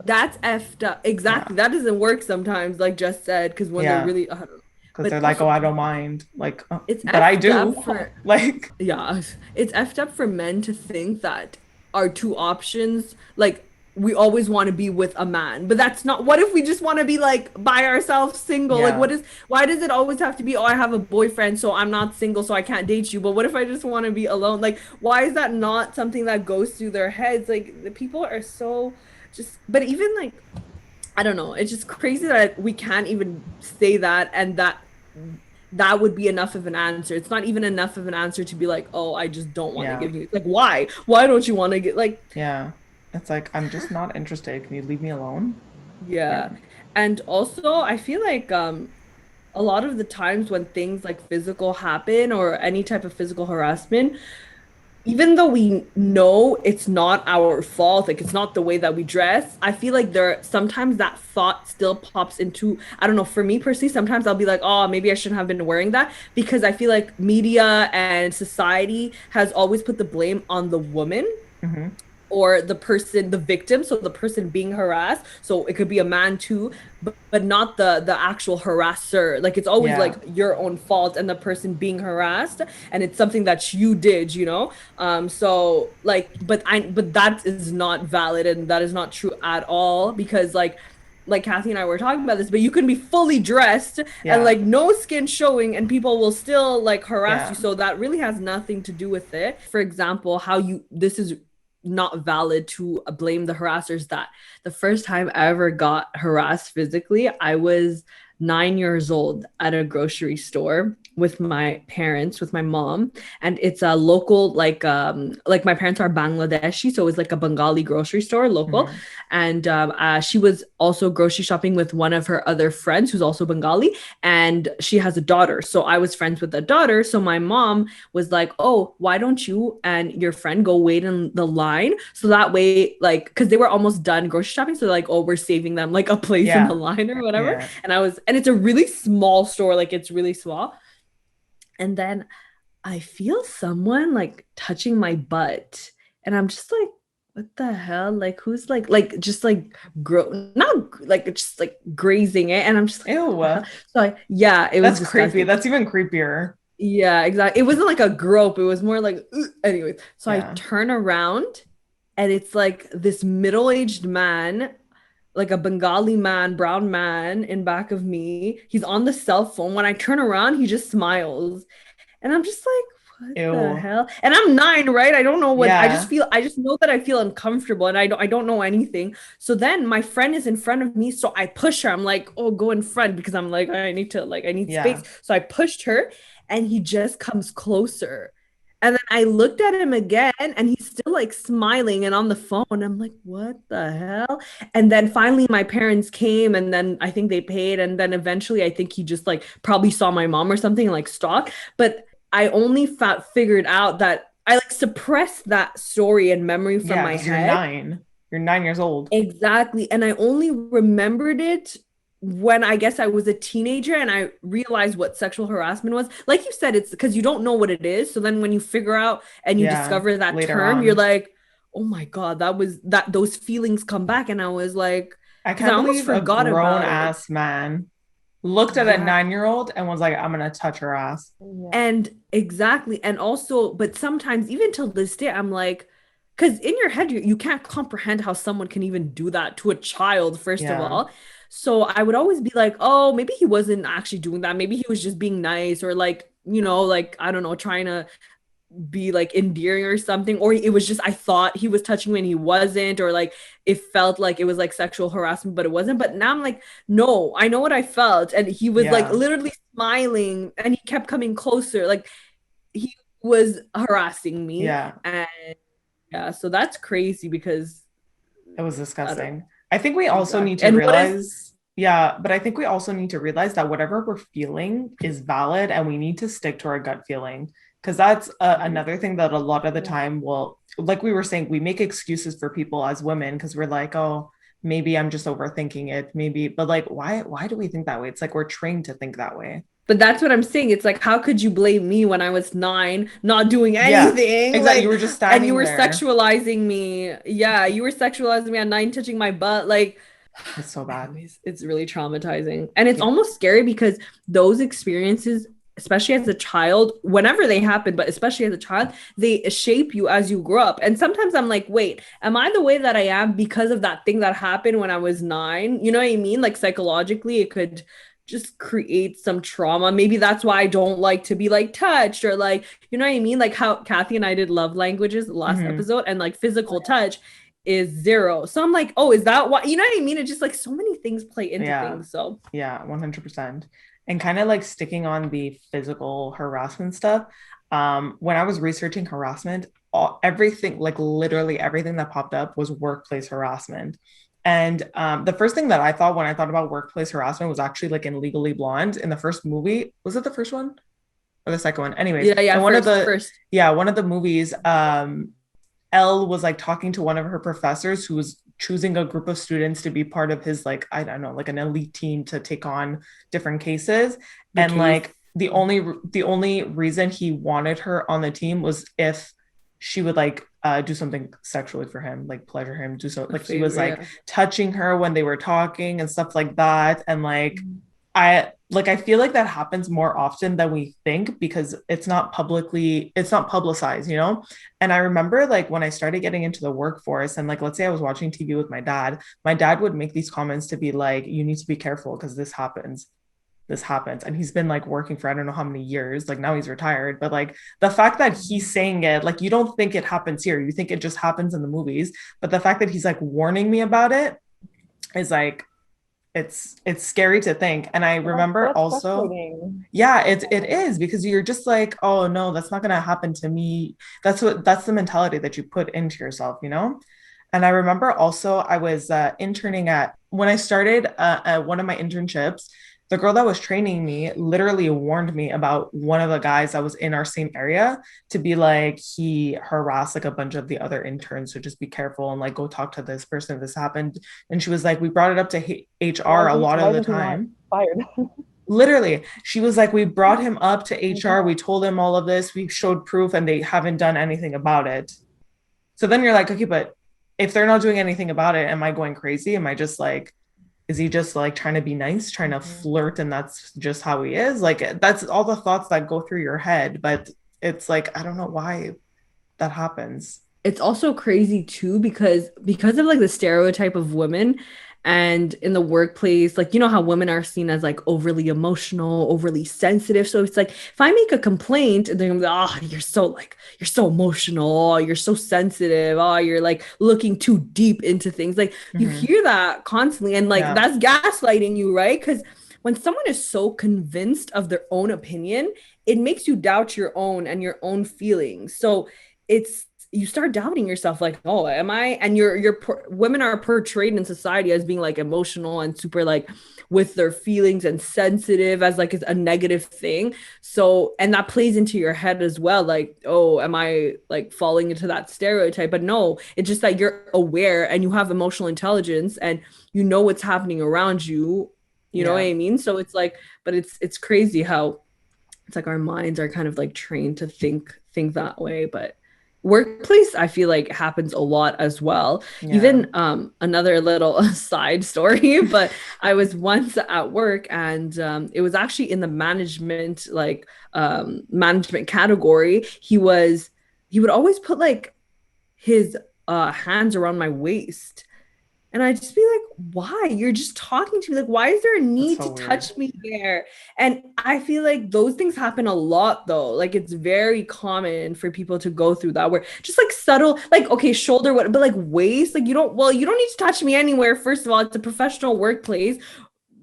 That's effed up. Yeah. Exactly. That doesn't work sometimes, like Jess said, because when they're Yeah. really, I don't know. Because they're But like, also, oh, I don't mind. Like, it's but I effed do. up for Like, Yeah, it's effed up for men to think that our two options, like we always want to be with a man, but that's not. What if we just want to be like by ourselves, single? Like, yeah, why does it always have to be, oh, I have a boyfriend, so I'm not single, so I can't date you? But what if I just want to be alone? Like, why is that not something that goes through their heads? Like, the people are so just, but even like, I don't know, it's just crazy that we can't even say that, and that would be enough of an answer. It's not even enough of an answer to be like, oh, I just don't want to yeah, give you, like, why? Why don't you want to get like, yeah. It's like, I'm just not interested. Can you leave me alone? Yeah. yeah. And also, I feel like a lot of the times when things like physical happen or any type of physical harassment, even though we know it's not our fault, like it's not the way that we dress, I feel like there sometimes that thought still pops into, I don't know, for me personally, sometimes I'll be like, oh, maybe I shouldn't have been wearing that, because I feel like media and society has always put the blame on the woman Hmm. or the person, the victim, so the person being harassed. So it could be a man too, but not the actual harasser. Like it's always Yeah. like your own fault and the person being harassed, and it's something that you did, so like, but that is not valid, and that is not true at all, because like Kathy and I were talking about this, but you can be fully dressed and Yeah. like no skin showing, and people will still like harass Yeah. you. So that really has nothing to do with it. For example, how you this is not valid to blame the harassers. That the first time I ever got harassed physically, I was 9 years old at a grocery store with my parents, with my mom, and it's a local, like my parents are Bangladeshi, so it was like a Bengali grocery store, local. And she was also grocery shopping with one of her other friends who's also Bengali, and she has a daughter. So I was friends with the daughter. So my mom was like, "Oh, why don't you and your friend go wait in the line? So that way, like, because they were almost done grocery shopping. So like, oh, we're saving them like a place in the line or whatever." And it's a really small store, like it's really small. And then I feel someone like touching my butt. And I'm just like, what the hell? Like, who's just like not like just like grazing it. And I'm just like, ew. So yeah, it was disgusting. Creepy. That's even creepier. Yeah, exactly. It wasn't like a grope. It was more like, anyways. So I turn around and it's like this middle-aged man, like a Bengali man, brown man in back of me. He's on the cell phone. When I turn around, he just smiles. And I'm just like, what the hell? And I'm 9, right? I don't know what I just know that I feel uncomfortable and I don't know anything. So then my friend is in front of me. So I push her. I'm like, oh, go in front, because I'm like, I need space. So I pushed her and he just comes closer. And then I looked at him again and he's still like smiling and on the phone. I'm like, what the hell? And then finally my parents came and then I think they paid. And then eventually I think he just like probably saw my mom or something and like stopped. But I only figured out that I like suppressed that story and memory from my head. You're 9 years old. Exactly. And I only remembered it when I guess I was a teenager and I realized what sexual harassment was. Like you said, it's because you don't know what it is. So then when you figure out and you discover that term, you're like, oh my God, those feelings come back. And I was like, I can't believe a grown-ass man looked at a 9-year-old and was like, I'm gonna touch her ass. And exactly. And also, but sometimes even till this day, I'm like, because in your head, you can't comprehend how someone can even do that to a child, first of all. So I would always be like, oh, maybe he wasn't actually doing that. Maybe he was just being nice, or like, you know, like, I don't know, trying to be like endearing or something. Or it was just, I thought he was touching me and he wasn't, or like it felt like it was like sexual harassment, but it wasn't. But now I'm like, no, I know what I felt. And he was like literally smiling and he kept coming closer. Like he was harassing me. And so that's crazy because it was disgusting. I think we also need to realize, but I think we also need to realize that whatever we're feeling is valid and we need to stick to our gut feeling. Because that's another thing that a lot of the time like we were saying, we make excuses for people as women because we're like, oh, maybe I'm just overthinking it, maybe. But like, why do we think that way? It's like we're trained to think that way. But that's what I'm saying. It's like, how could you blame me when I was 9, not doing anything? Exactly. Like, you were just standing and you were there. sexualizing me. Yeah, you were sexualizing me at 9, touching my butt. Like, it's so bad. Anyways, it's really traumatizing. And it's almost scary because those experiences, especially as a child, whenever they happen, but especially as a child, they shape you as you grow up. And sometimes I'm like, wait, am I the way that I am because of that thing that happened when I was 9? You know what I mean? Like psychologically, it could just create some trauma. Maybe that's why I don't like to be like touched, or like, you know what I mean? Like how Kathy and I did love languages the last episode, and like physical touch is 0. So I'm like, oh, is that why? You know what I mean? It's just like so many things play into things. So 100%. And kind of like sticking on the physical harassment stuff, when I was researching harassment, everything, like literally everything that popped up was workplace harassment. And the first thing that I thought when I thought about workplace harassment was actually like in Legally Blonde, in the first movie. Was it the first one or the second one? Anyways, one of the movies, Elle was like talking to one of her professors who was choosing a group of students to be part of his, like, I don't know, like an elite team to take on different cases. Like the only reason he wanted her on the team was if she would like do something sexually for him, like pleasure him, do something like he was like touching her when they were talking and stuff like that. And like I feel like that happens more often than we think because it's not publicized, you know? And I remember like when I started getting into the workforce and like, let's say I was watching TV with my dad would make these comments to be like, you need to be careful because this happens. And he's been like working for I don't know how many years, like now he's retired, but like the fact that he's saying it, like you don't think it happens here, you think it just happens in the movies, but the fact that he's like warning me about it is like, it's scary to think. And I remember That's also, frustrating. yeah, it is, because you're just like, oh no, that's not gonna happen to me. That's the mentality that you put into yourself, you know? And I remember also I was interning at when I started at one of my internships. The girl that was training me literally warned me about one of the guys that was in our same area, to be like, he harassed like a bunch of the other interns, so just be careful and like go talk to this person if this happened. And she was like, we brought it up to HR a lot Why of the isn't he not time. fired? Literally, she was like, we brought him up to HR, Yeah. we told him all of this, we showed proof, and they haven't done anything about it. So then you're like, okay, but if they're not doing anything about it, am I going crazy? Am I just like, is he just like trying to be nice, trying to flirt, and that's just how he is? Like, that's all the thoughts that go through your head. But it's like, I don't know why that happens. It's also crazy too because of like the stereotype of women and in the workplace, like you know how women are seen as like overly emotional, overly sensitive. So it's like if I make a complaint, they're gonna be like, oh, you're so emotional, oh, you're so sensitive, oh, you're like looking too deep into things. Like you Mm-hmm. hear that constantly, and like Yeah. that's gaslighting you, right? Because when someone is so convinced of their own opinion, it makes you doubt your own and your own feelings. So it's you start doubting yourself like, oh, am I? And women are portrayed in society as being like emotional and super like with their feelings and sensitive as like a negative thing. So and that plays into your head as well, like, oh, am I like falling into that stereotype? But no, it's just that you're aware and you have emotional intelligence and you know what's happening around you. You know what Yeah. I mean? So it's like, but it's crazy how it's like our minds are kind of like trained to think that way. But workplace I feel like happens a lot as well. Yeah. Even another little side story, but I was once at work and it was actually in the management category. He would always put like his hands around my waist, and I'd just be like, why? You're just talking to me. Like, why is there a That's need so to weird. touch me there? And I feel like those things happen a lot, though. Like, it's very common for people to go through that, where just like subtle, like, okay, shoulder, what, but like waist, like, you don't need to touch me anywhere. First of all, it's a professional workplace.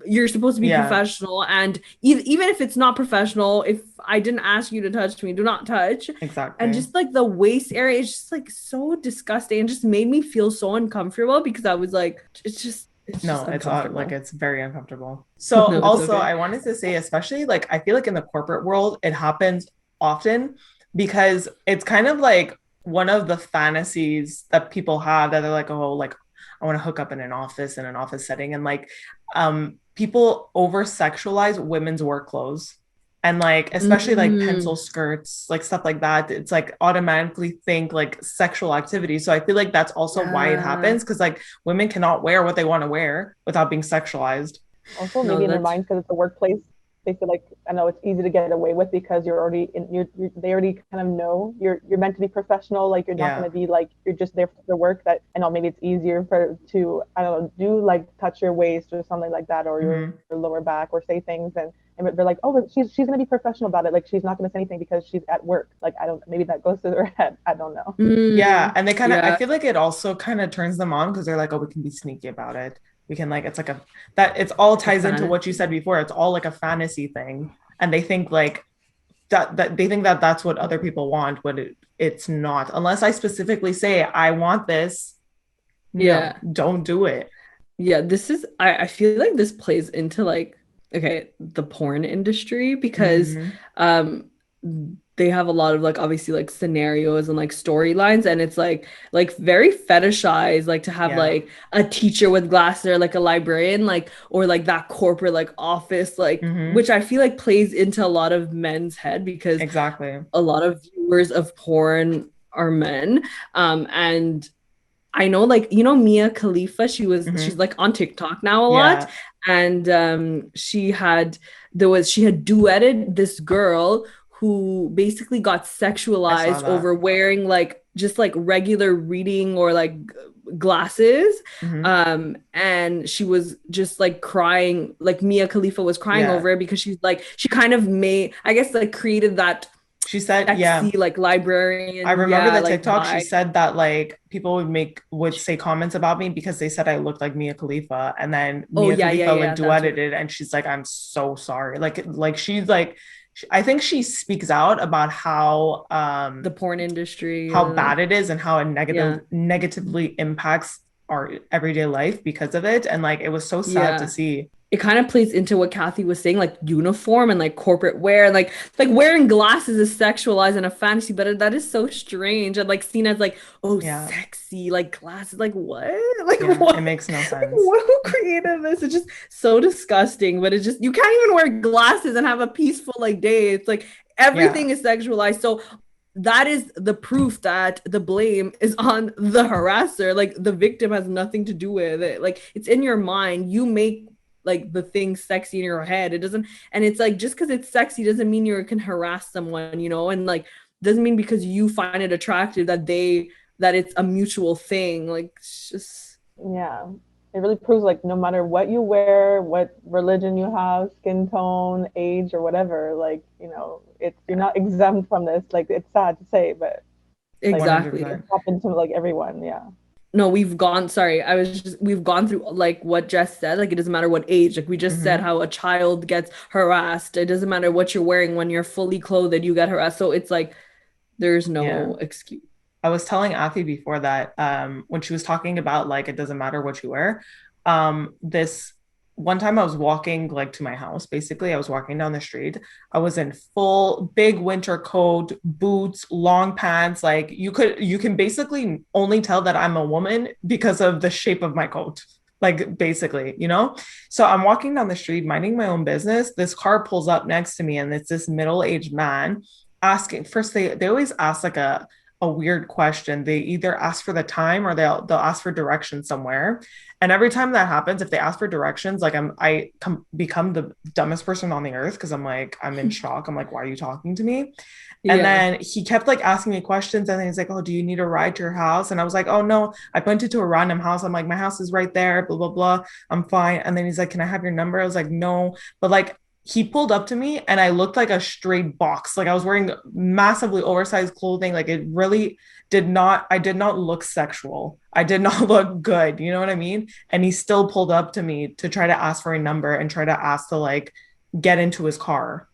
You're supposed to be Yeah, professional. And even if it's not professional, if I didn't ask you to touch me, do not touch. And exactly. just like the waist area is just like so disgusting and just made me feel so uncomfortable because I was like, it's just No, it's like uncomfortable. it's very uncomfortable. So No, it's also okay. I wanted to say, especially like I feel like in the corporate world, it happens often because it's kind of like one of the fantasies that people have, that they're like, oh, like I want to hook up in an office setting. And like people over sexualize women's work clothes. And like especially like Mm, pencil skirts, like stuff like that, it's like automatically think like sexual activity. So I feel like that's also why it yeah. happens, because like women cannot wear what they want to wear without being sexualized. Also, maybe No, in their that's minds, because it's a workplace, they feel like, I know it's easy to get away with because you're already in. They already kind of know you're meant to be professional. Like you're not Yeah. going to be like you're just there for the work. That I know maybe it's easier for to I don't know do like touch your waist or something like that, or Hmm. your lower back, or say things, and they're like, oh, but she's going to be professional about it. Like she's not going to say anything because she's at work. Like I don't, maybe that goes to their head. I don't know. Yeah. And they kind of, I yeah. feel like it also kind of turns them on because they're like, oh, we can be sneaky about it. We can like, it's like a, that it's all A ties into what you fantasy. said before. It's all like a fantasy thing. And they think like that they think that that's what other people want, but it's not. Unless I specifically say, I want this. No, Yeah. don't do it. Yeah, I feel like this plays into like okay, the porn industry because Hmm. um they have a lot of like obviously like scenarios and like storylines and it's like very fetishized like to have Yeah. like a teacher with glasses or like a librarian like or like that corporate like office like Hmm. which I feel like plays into a lot of men's head because Exactly. a lot of viewers of porn are men and I know, like, you know, Mia Khalifa, she's Hmm. like on TikTok now a lot. Yeah. And she had duetted this girl who basically got I saw sexualized that. over wearing like just like regular reading or like glasses. Hmm. And she was just like crying, like Mia Khalifa was crying Yeah. over it because she's like, she kind of made, I guess, like created that She said, sexy, like librarian. I remember the like TikTok. She vibe. said that like people would say comments about me because they said I looked like Mia Khalifa, and then Oh Mia yeah, yeah, Khalifa like yeah. That's duetted what. it, and she's like, I'm so sorry. Like she's like, I think she speaks out about The porn industry. how bad it is and how it Yeah, negatively impacts our everyday life because of it, and like it was so sad to yeah. see. It kind of plays into what Kathy was saying, like uniform and like corporate wear, and like wearing glasses is sexualized in a fantasy, but that is so strange and like seen as like, oh, Yeah, sexy, like glasses, like what? Like yeah, what? it makes no Like sense. what, who created this? It's just so disgusting, but it's just you can't even wear glasses and have a peaceful like day. It's like Yeah, everything is sexualized. So that is the proof that the blame is on the harasser. Like the victim has nothing to do with it. Like it's in your mind. You make like the thing sexy in your head. It doesn't, and it's like just because it's sexy doesn't mean you can harass someone, and like doesn't mean because you find it attractive that it's a mutual thing. Like it's just Yeah. It really proves like no matter what you wear, what religion you have, skin tone, age, or whatever, like, it's you're not exempt from this. Like it's sad to say, but like exactly. it 100%. happens to like everyone. Yeah. No, we've gone through like what Jess said. Like it doesn't matter what age. Like we just said Hmm. how a child gets harassed. It doesn't matter what you're wearing when you're fully clothed, you get harassed. So it's like there's Yeah. no excuse. I was telling Afi before that when she was talking about like it doesn't matter what you wear. This one time I was walking like to my house, basically. I was walking down the street. I was in full big winter coat, boots, long pants. Like you can basically only tell that I'm a woman because of the shape of my coat. Like basically, So I'm walking down the street, minding my own business. This car pulls up next to me, and it's this middle-aged man asking. First, they always ask like a weird question. They either ask for the time or they'll ask for directions somewhere. And every time that happens, if they ask for directions, like become the dumbest person on the earth because I'm like I'm in shock. I'm like, why are you talking to me? And Yeah. then he kept like asking me questions, and then he's like, "Oh, do you need a ride to your house?" And I was like, "Oh no, I pointed to a random house. I'm like, my house is right there. Blah blah blah. I'm fine." And then he's like, "Can I have your number?" I was like, "No," but like he pulled up to me and I looked like a straight box. Like I was wearing massively oversized clothing. Like it really I did not look sexual. I did not look good. You know what I mean? And he still pulled up to me to try to ask for a number and try to ask to like get into his car.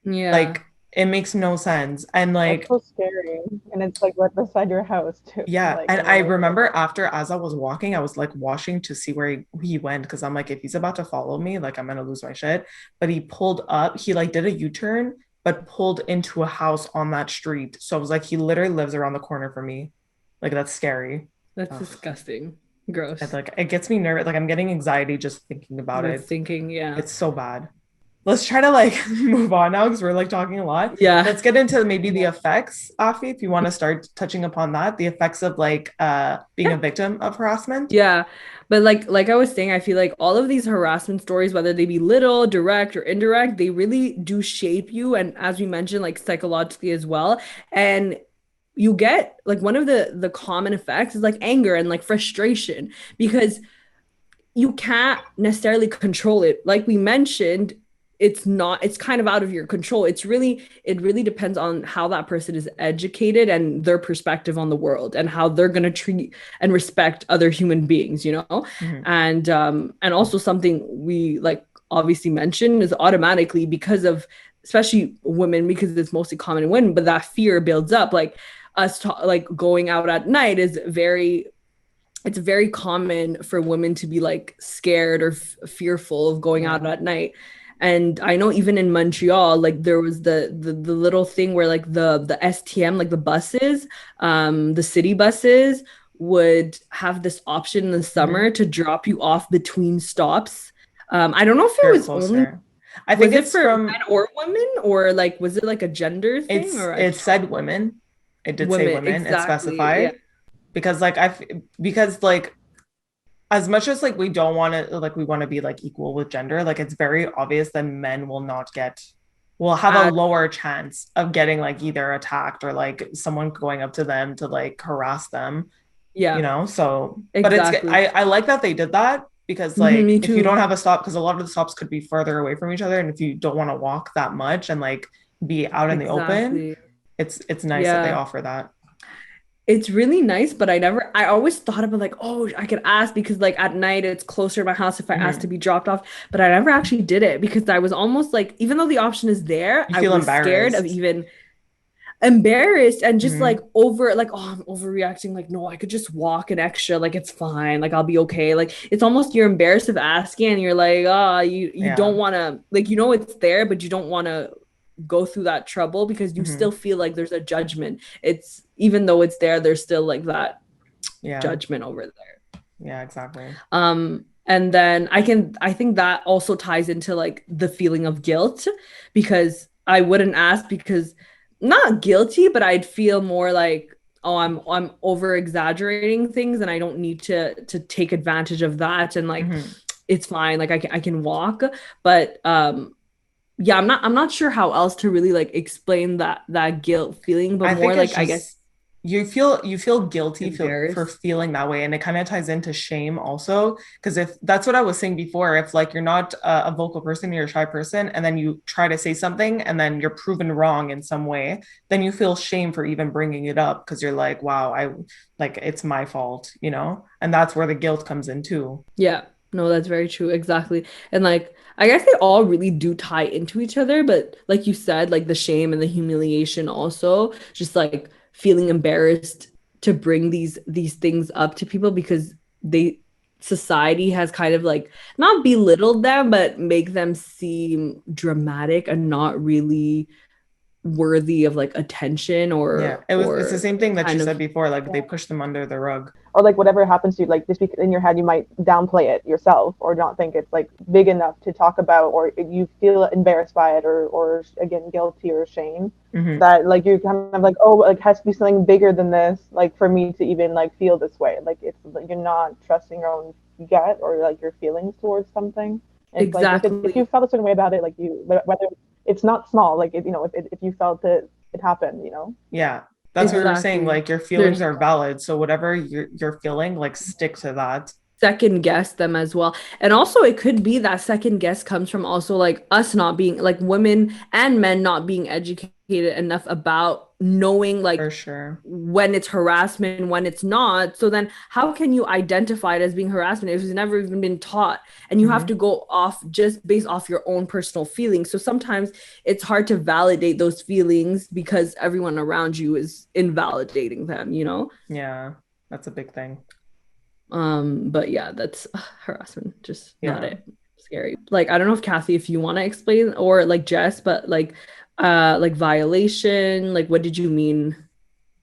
Yeah. Like it makes no sense. And That's like, so scary. And it's like right beside your house too. yeah. Like, And I remember after, as I was walking, I was like watching to see where he went. Cause I'm like, if he's about to follow me, like I'm going to lose my shit. But he pulled up, he like did a U-turn, but pulled into a house on that street. So I was like, he literally lives around the corner from me. Like that's scary. That's Ugh. disgusting. It's Gross. like, it gets me nervous. Like I'm getting anxiety just thinking about With it. thinking, yeah. It's so bad. Let's try to like move on now because we're like talking a lot. Yeah. Let's get into maybe the yeah. effects, Afi, if you want to start touching upon that, the effects of like being a Yeah. victim of harassment. Yeah. But like I was saying, I feel like all of these harassment stories, whether they be little, direct, or indirect, they really do shape you. And as we mentioned, like psychologically as well. And you get like one of the common effects is like anger and like frustration because you can't necessarily control it. Like we mentioned, it's kind of out of your control. It really depends on how that person is educated and their perspective on the world and how they're going to treat and respect other human beings, Mhm. and also something we like obviously mentioned is automatically because of especially women because it's mostly common in women, but that fear builds up like like going out at night is it's very common for women to be like scared or fearful of going out Yeah. at night. And I know even in Montreal, like there was the little thing where like the STM, like the buses, the city buses would have this option in the Mhm. summer to drop you off between stops. I don't know if it They're was only closer. I think was it it's for from men or women or like was it like a gender thing or I it just said women. It did say women women. It exactly yeah specified because like because like as much as like we don't want to like we want to be like equal with gender, like it's very obvious that men will have a as lower chance of getting like either attacked or like someone going up to them to like harass them, yeah So but it's exactly. I like that they did that because Mhm, like me if you too. don't have a stop, because a lot of the stops could be further away from each other, and if you don't want to walk that much and like be out in the open, it's nice that they offer that. It's really nice, but I always thought about like, oh, I could ask because like at night it's closer to my house if I asked to be dropped off, but I never actually did it because I was almost like, even though the option is there, You I feel was scared of embarrassed. even embarrassed and just like over like, oh, I'm overreacting. Like, no, I could just walk an extra, like it's fine, like I'll be okay. Like it's almost you're embarrassed of asking and you're like, oh, you don't want to, like, you know it's there, but you don't want to go through that trouble because you still feel like there's a judgment. It's even though it's there, there's still like that judgment over there. Yeah, exactly. And then I think that also ties into like the feeling of guilt because I wouldn't ask because not guilty, but I'd feel more like, oh, I'm over exaggerating things and I don't need to take advantage of that and like it's fine, like I can walk, but yeah, I'm not sure how else to really like explain that guilt feeling, but more like I guess you feel guilty for feeling that way, and it kind of ties into shame also, because if that's what I was saying before, if like you're not a vocal person, you're a shy person, and then you try to say something and then you're proven wrong in some way, then you feel shame for even bringing it up because you're like, wow, I like it's my fault, you know, and that's where the guilt comes in too. Yeah, no, that's very true, exactly. And like I guess they all really do tie into each other, but like you said, like the shame and the humiliation also, just like feeling embarrassed to bring these things up to people because they society has kind of like not belittled them, but make them seem dramatic and not really worthy of like attention it's the same thing that you said before, like they push them under the rug, or like whatever happens to you, like just because in your head you might downplay it yourself or not think it's like big enough to talk about, or you feel embarrassed by it, or again guilty or shame, that like you're kind of like, oh, like has to be something bigger than this, like for me to even like feel this way, like it's like you're not trusting your own gut or like your feelings towards something. It's exactly. Like if you felt a certain way about it, like you, whether it's not small, like you know, if you felt it happened, you know. Yeah, that's what we're saying, like your feelings are valid, so whatever you're feeling, like stick to that. Second guess them as well. And also it could be that second guess comes from also like us not being like women and men not being educated enough about knowing like for sure when it's harassment, when it's not. So then how can you identify it as being harassment if it's never even been taught? And you have to go off just based off your own personal feelings. So sometimes it's hard to validate those feelings because everyone around you is invalidating them, you know? Yeah, that's a big thing. But yeah, that's harassment, just not it. Scary. Like I don't know if Kathy, if you want to explain, or like Jess, but like violation, like what did you mean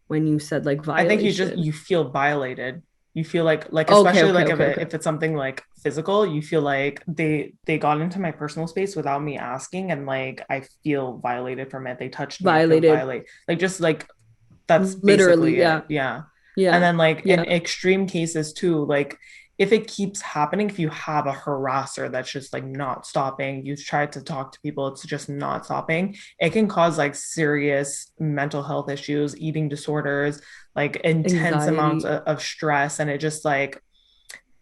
when you said like violation? I think you feel violated. You feel like especially if it's something like physical, you feel like they got into my personal space without me asking, and like I feel violated from it. They touched me, violated. Like just like that's literally basically it. Yeah. And then like in extreme cases too, like if it keeps happening, if you have a harasser that's just like not stopping, you've tried to talk to people, it's just not stopping, it can cause like serious mental health issues, eating disorders, like intense amounts of stress, and it just like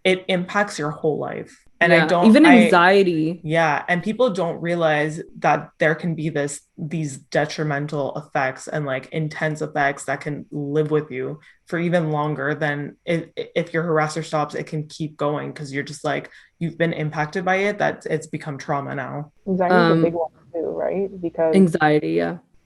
it impacts your whole life. And even anxiety. And people don't realize that there can be these detrimental effects and like intense effects that can live with you for even longer than if your harasser stops, it can keep going because you're just like, you've been impacted by it, that it's become trauma now. Anxiety is a big one too, right? Because anxiety,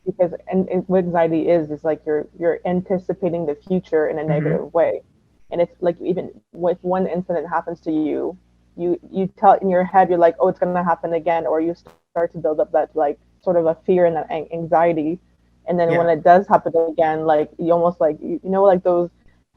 because and what anxiety is like you're anticipating the future in a negative way. And it's like even if one incident happens to you, you tell in your head, you're like, oh, it's gonna happen again, or you start to build up that like sort of a fear and that anxiety, and then when it does happen again, like you almost like you know like those,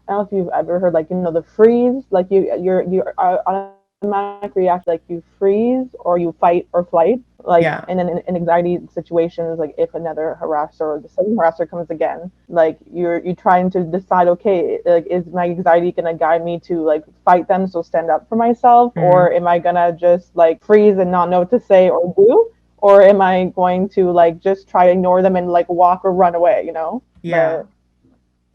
I don't know if you've ever heard like, you know, the freeze, like you're automatic react, like you freeze or you fight or flight, like and then in anxiety situations, like if another harasser or the same harasser comes again, like you're trying to decide, okay, like is my anxiety gonna guide me to like fight them, so stand up for myself, or am I gonna just like freeze and not know what to say or do, or am I going to like just try to ignore them and like walk or run away, you know? But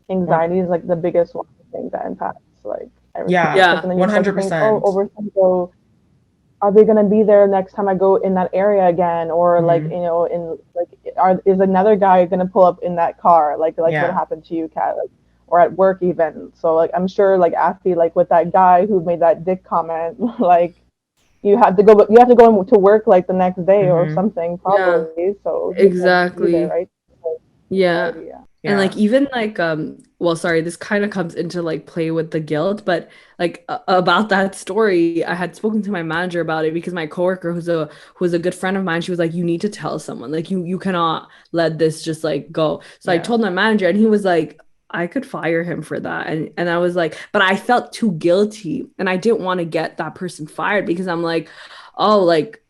anxiety is like the biggest one thing that impacts like everything. 100%. Overthink, are they going to be there next time I go in that area again? Or like, you know, in like, is another guy going to pull up in that car? Like what happened to you, Kat? Like, or at work even. So like, I'm sure like Afi, like with that guy who made that dick comment, like you have to go to work like the next day or something probably. Yeah. So exactly. There, right? So, yeah. And like even like well, sorry, this kind of comes into like play with the guilt, but like about that story, I had spoken to my manager about it because my coworker who's a good friend of mine, she was like, you need to tell someone, like you cannot let this just like go. So I told my manager, and he was like, I could fire him for that. And I was like, but I felt too guilty and I didn't want to get that person fired because I'm like, oh, like,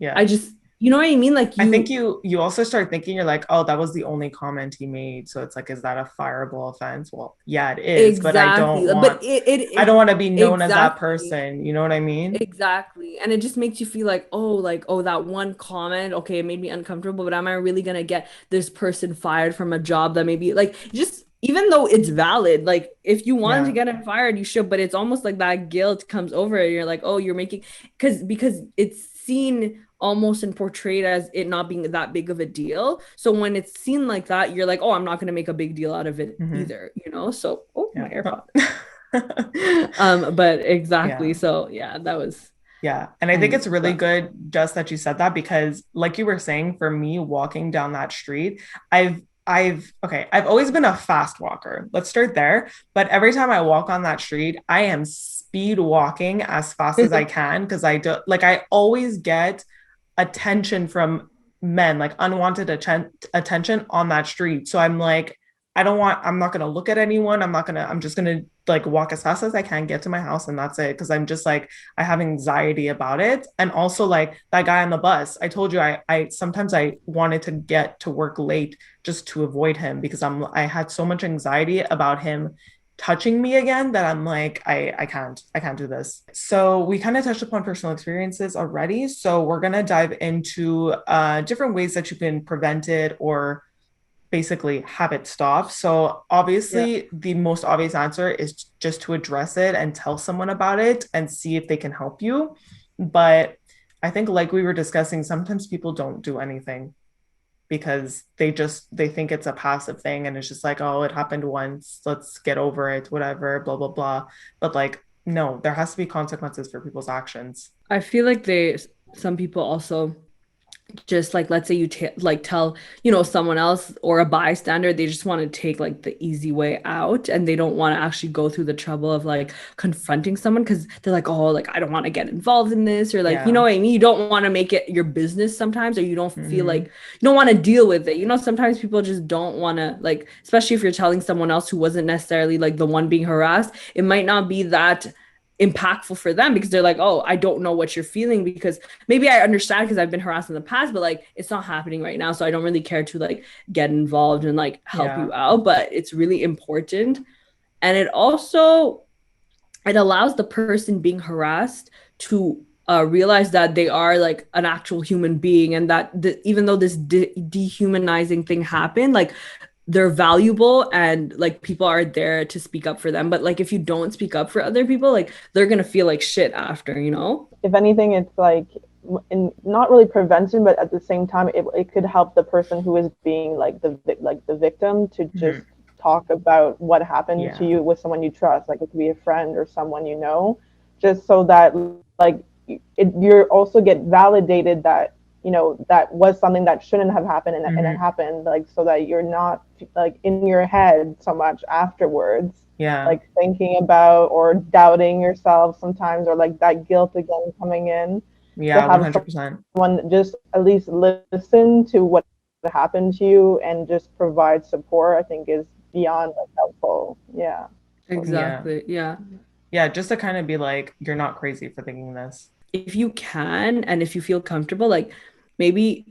I just, you know what I mean? Like, I think you also start thinking, you're like, oh, that was the only comment he made. So it's like, is that a fireable offense? Well, yeah, it is, but I don't want, I don't want to be known as that person. You know what I mean? Exactly. And it just makes you feel like, oh, that one comment, okay, it made me uncomfortable, but am I really going to get this person fired from a job that maybe like just, even though it's valid, like if you wanted to get him fired, you should, but it's almost like that guilt comes over it. You're like, oh, you're making, because it's seen almost and portrayed as it not being that big of a deal. So when it's seen like that, you're like, oh, I'm not going to make a big deal out of it either, you know? So, my AirPod. But exactly. So that was. Yeah. And I think it's really good just that you said that, because like you were saying, for me walking down that street, I've always been a fast walker. Let's start there. But every time I walk on that street, I am speed walking as fast as I can, because I always get attention from men, like unwanted attention on that street. So I'm like, I'm not going to look at anyone. I'm just going to like walk as fast as I can, get to my house, and that's it. Cause I'm just like, I have anxiety about it. And also like that guy on the bus, I told you, I sometimes I wanted to get to work late just to avoid him, because I had so much anxiety about him touching me again that I'm like, I can't do this. So we kind of touched upon personal experiences already. So we're going to dive into different ways that you can prevent it or basically have it stop. So obviously the most obvious answer is just to address it and tell someone about it and see if they can help you. But I think, like we were discussing, sometimes people don't do anything because they think it's a passive thing, and it's just like, oh, it happened once, let's get over it, whatever, blah blah blah. But like, no, there has to be consequences for people's actions. I feel like some people also just like, let's say you tell, you know, someone else or a bystander, they just want to take like the easy way out, and they don't want to actually go through the trouble of like confronting someone, because they're like, oh, like I don't want to get involved in this, or like, you know what I mean, you don't want to make it your business sometimes, or you don't feel like you don't want to deal with it, you know. Sometimes people just don't want to, like, especially if you're telling someone else who wasn't necessarily like the one being harassed, it might not be that impactful for them, because they're like, oh, I don't know what you're feeling, because maybe I understand because I've been harassed in the past, but like it's not happening right now, so I don't really care to like get involved and like help you out. But it's really important, and it allows the person being harassed to realize that they are like an actual human being, and that even though this dehumanizing thing happened, like they're valuable, and like people are there to speak up for them. But like if you don't speak up for other people, like they're gonna feel like shit after, you know. If anything, it's like not really prevention, but at the same time it could help the person who is being like the victim to just talk about what happened to you with someone you trust, like it could be a friend or someone you know, just so that like you're also get validated that, you know, that was something that shouldn't have happened, and it happened, like, so that you're not like in your head so much afterwards, like thinking about or doubting yourself sometimes, or like that guilt again coming in. 100%. Someone just at least listen to what happened to you and just provide support, I think is beyond like helpful. Exactly. Yeah, just to kind of be like, you're not crazy for thinking this. If you can, and if you feel comfortable, like maybe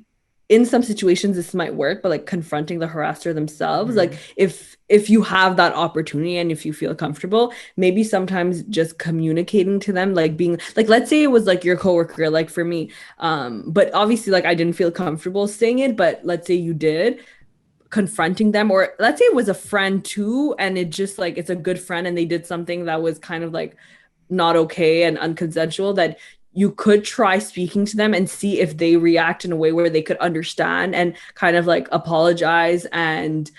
in some situations this might work, but like confronting the harasser themselves, like if you have that opportunity and if you feel comfortable, maybe sometimes just communicating to them, like being like, let's say it was like your coworker, like for me, but obviously like I didn't feel comfortable saying it, but let's say you did, confronting them, or let's say it was a friend too, and it just like, it's a good friend and they did something that was kind of like not okay and unconsensual, that you could try speaking to them and see if they react in a way where they could understand and kind of like apologize and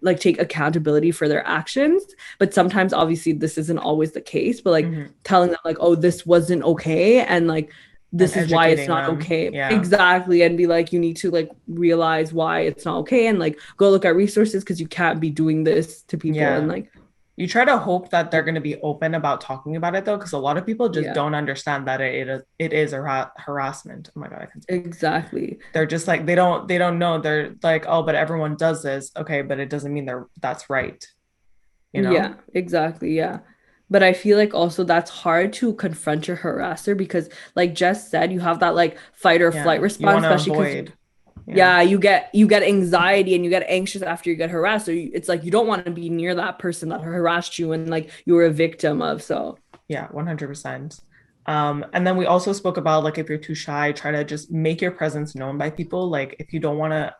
like take accountability for their actions. But sometimes obviously this isn't always the case, but like telling them like, oh, this wasn't okay, and like this is why it's not okay. Exactly. And be like, you need to like realize why it's not okay, and like go look at resources, because you can't be doing this to people. And like, you try to hope that they're going to be open about talking about it, though, because a lot of people just don't understand that it is harassment. Oh my God, I can say exactly. They're just like, they don't know. They're like, oh, but everyone does this. Okay, but it doesn't mean that's right. You know? Yeah, exactly. Yeah. But I feel like also that's hard to confront your harasser, because like Jess said, you have that like fight or flight response, especially because you get anxiety and you get anxious after you get harassed. So it's like you don't want to be near that person that harassed you and like you were a victim of. So yeah, 100%. And then we also spoke about like, if you're too shy, try to just make your presence known by people. Like if you don't want to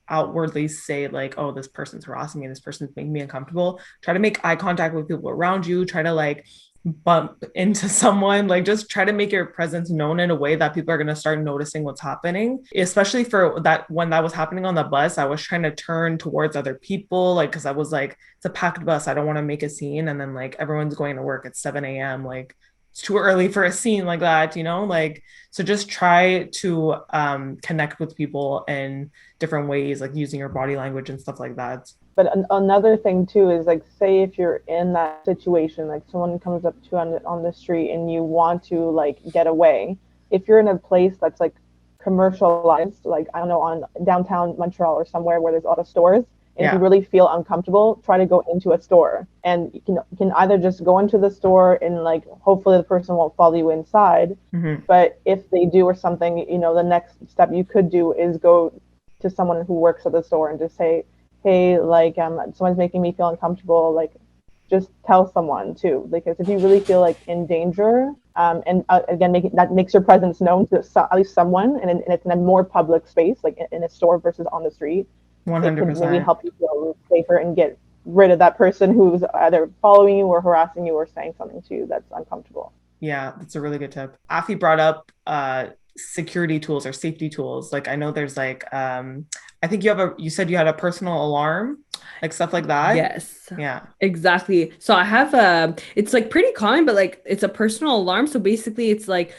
outwardly say like, oh, this person's harassing me, this person's making me uncomfortable, try to make eye contact with people around you, try to like bump into someone, like just try to make your presence known in a way that people are going to start noticing what's happening. Especially for that, when that was happening on the bus, I was trying to turn towards other people, like, because I was like, it's a packed bus, I don't want to make a scene, and then like everyone's going to work at 7 a.m, like it's too early for a scene like that, you know, like, so just try to connect with people in different ways, like using your body language and stuff like that. But another thing too is like, say if you're in that situation, like someone comes up to you on the street and you want to like get away. If you're in a place that's like commercialized, like I don't know, on downtown Montreal or somewhere where there's a lot of stores, and if you really feel uncomfortable, try to go into a store. And you can either just go into the store and like hopefully the person won't follow you inside. But if they do or something, you know, the next step you could do is go to someone who works at the store and just say, hey, like someone's making me feel uncomfortable, like just tell someone too, because if you really feel like in danger, and again, that makes your presence known to at least someone, and it's in a more public space, like in a store versus on the street. 100%. It can maybe help you feel safer and get rid of that person who's either following you or harassing you or saying something to you that's uncomfortable. Yeah, that's a really good tip. Afi brought up security tools or safety tools. Like I know there's like I think you said you had a personal alarm, like stuff like that. Yes. Yeah. Exactly. So I have it's like pretty common, but like it's a personal alarm. So basically it's like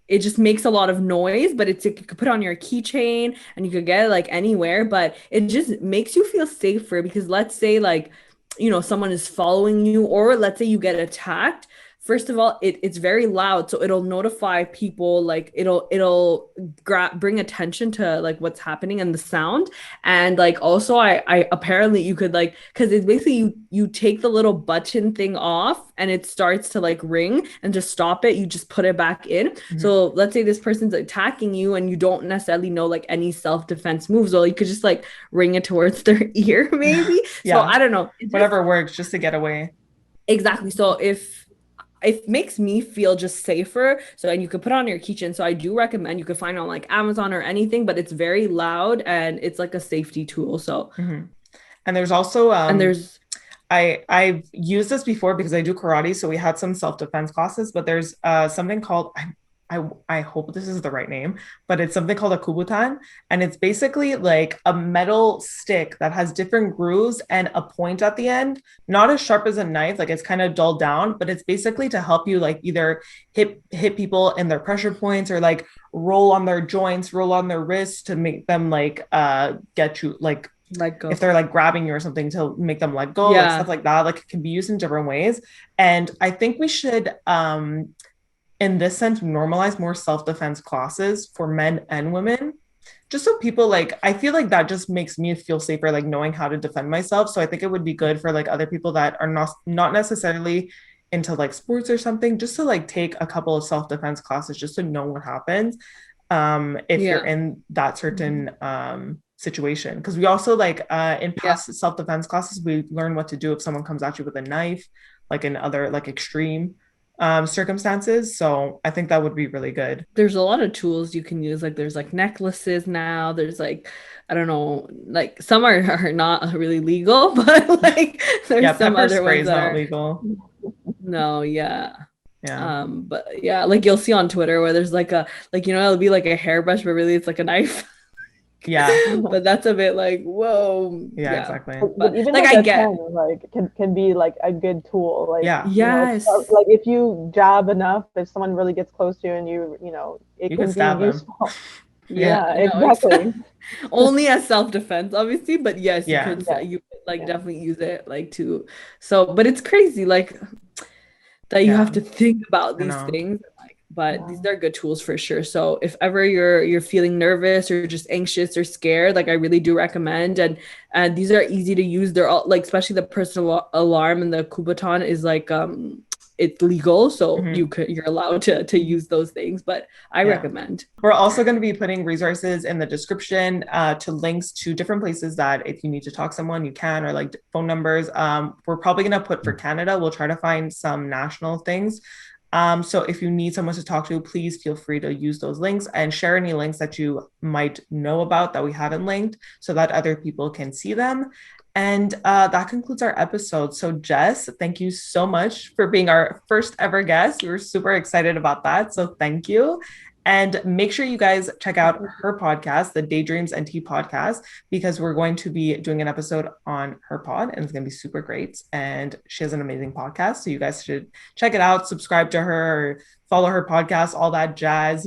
it just makes a lot of noise, but you could put it on your keychain and you could get it like anywhere, but it just makes you feel safer, because let's say like, you know, someone is following you, or let's say you get attacked. First of all, it's very loud, so it'll notify people, like it'll bring attention to like what's happening and the sound. And like also I apparently you could like, because it's basically you take the little button thing off and it starts to like ring, and to stop it you just put it back in. So let's say this person's attacking you and you don't necessarily know like any self-defense moves, or you could just like ring it towards their ear maybe. So I don't know, whatever works just to get away. Exactly. So it makes me feel just safer. So, and you could put on your keychain. So I do recommend, you could find it on like Amazon or anything, but it's very loud and it's like a safety tool. So, and there's also, I've used this before because I do karate. So we had some self-defense classes, but there's something called, I hope this is the right name, but it's something called a kubutan. And it's basically like a metal stick that has different grooves and a point at the end, not as sharp as a knife, like it's kind of dulled down, but it's basically to help you like either hit people in their pressure points, or like roll on their joints, roll on their wrists to make them like get you like let go. If they're like grabbing you or something, to make them let go, like stuff like that. Like it can be used in different ways. And I think we should in this sense, normalize more self-defense classes for men and women, just so people like, I feel like that just makes me feel safer, like knowing how to defend myself. So I think it would be good for like other people that are not necessarily into like sports or something, just to like take a couple of self-defense classes just to know what happens if you're in that certain situation. Because we also like in past self-defense classes, we learn what to do if someone comes at you with a knife, like in other like extreme circumstances. So I think that would be really good. There's a lot of tools you can use. Like there's like necklaces now. There's like, I don't know, like some are not really legal, but like there's some other ones that not are legal. No, yeah. Yeah. But yeah, like you'll see on Twitter where there's like it'll be like a hairbrush, but really it's like a knife. Yeah. But that's a bit like, whoa. Yeah, exactly. But even like like I a get. pen like can be like a good tool. Like, Yeah. Yes. like if you jab enough, if someone really gets close to you and it You can could stab be them. useful. Yeah, Yeah, no, exactly. only as self-defense, obviously, but yes, you Yeah. could Yeah. you could like Yeah. definitely use it like to. So, but it's crazy like that you Yeah. have to think about I these know. things. Like, but these Yeah. are good tools for sure. So if ever you're feeling nervous or just anxious or scared, like I really do recommend. And these are easy to use. They're all like, especially the personal alarm and the Kubotan is like it's legal, so Mhm. you're allowed to use those things. But I Yeah. recommend. We're also going to be putting resources in the description to links to different places that if you need to talk to someone, you can, or like phone numbers. We're probably going to put for Canada. We'll try to find some national things. So if you need someone to talk to, please feel free to use those links and share any links that you might know about that we haven't linked so that other people can see them. And that concludes our episode. So Jess, thank you so much for being our first ever guest. We were super excited about that. So thank you. And make sure you guys check out her podcast, the Daydreams and Tea Podcast, because we're going to be doing an episode on her pod and it's going to be super great. And she has an amazing podcast. So you guys should check it out, subscribe to her, follow her podcast, all that jazz,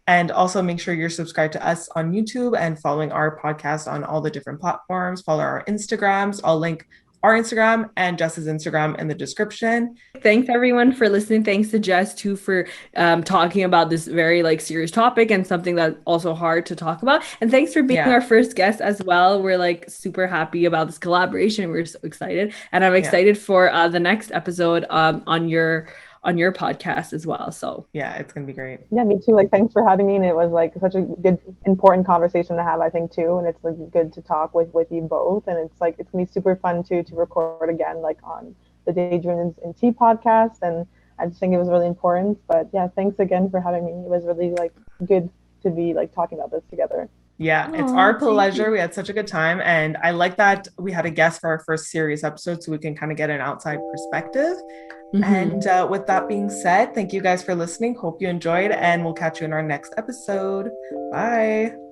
And also make sure you're subscribed to us on YouTube and following our podcast on all the different platforms. Follow our Instagrams. I'll link our Instagram and Jess's Instagram in the description. Thanks everyone for listening. Thanks to Jess too for talking about this very like serious topic and something that's also hard to talk about. And thanks for being our first guest as well. We're like super happy about this collaboration. We're so excited, and I'm excited for the next episode on your podcast as well. So yeah, it's gonna be great. Yeah, me too. Like, thanks for having me. And it was like such a good, important conversation to have, I think, too. And it's like good to talk with you both. And it's like it's gonna be super fun too to record again, like on the Daydreams and Tea podcast. And I just think it was really important. But yeah, thanks again for having me. It was really like good to be like talking about this together. Yeah, it's our pleasure. We had such a good time. And I like that we had a guest for our first serious episode so we can kind of get an outside perspective. And with that being said, thank you guys for listening. Hope you enjoyed, and we'll catch you in our next episode. Bye.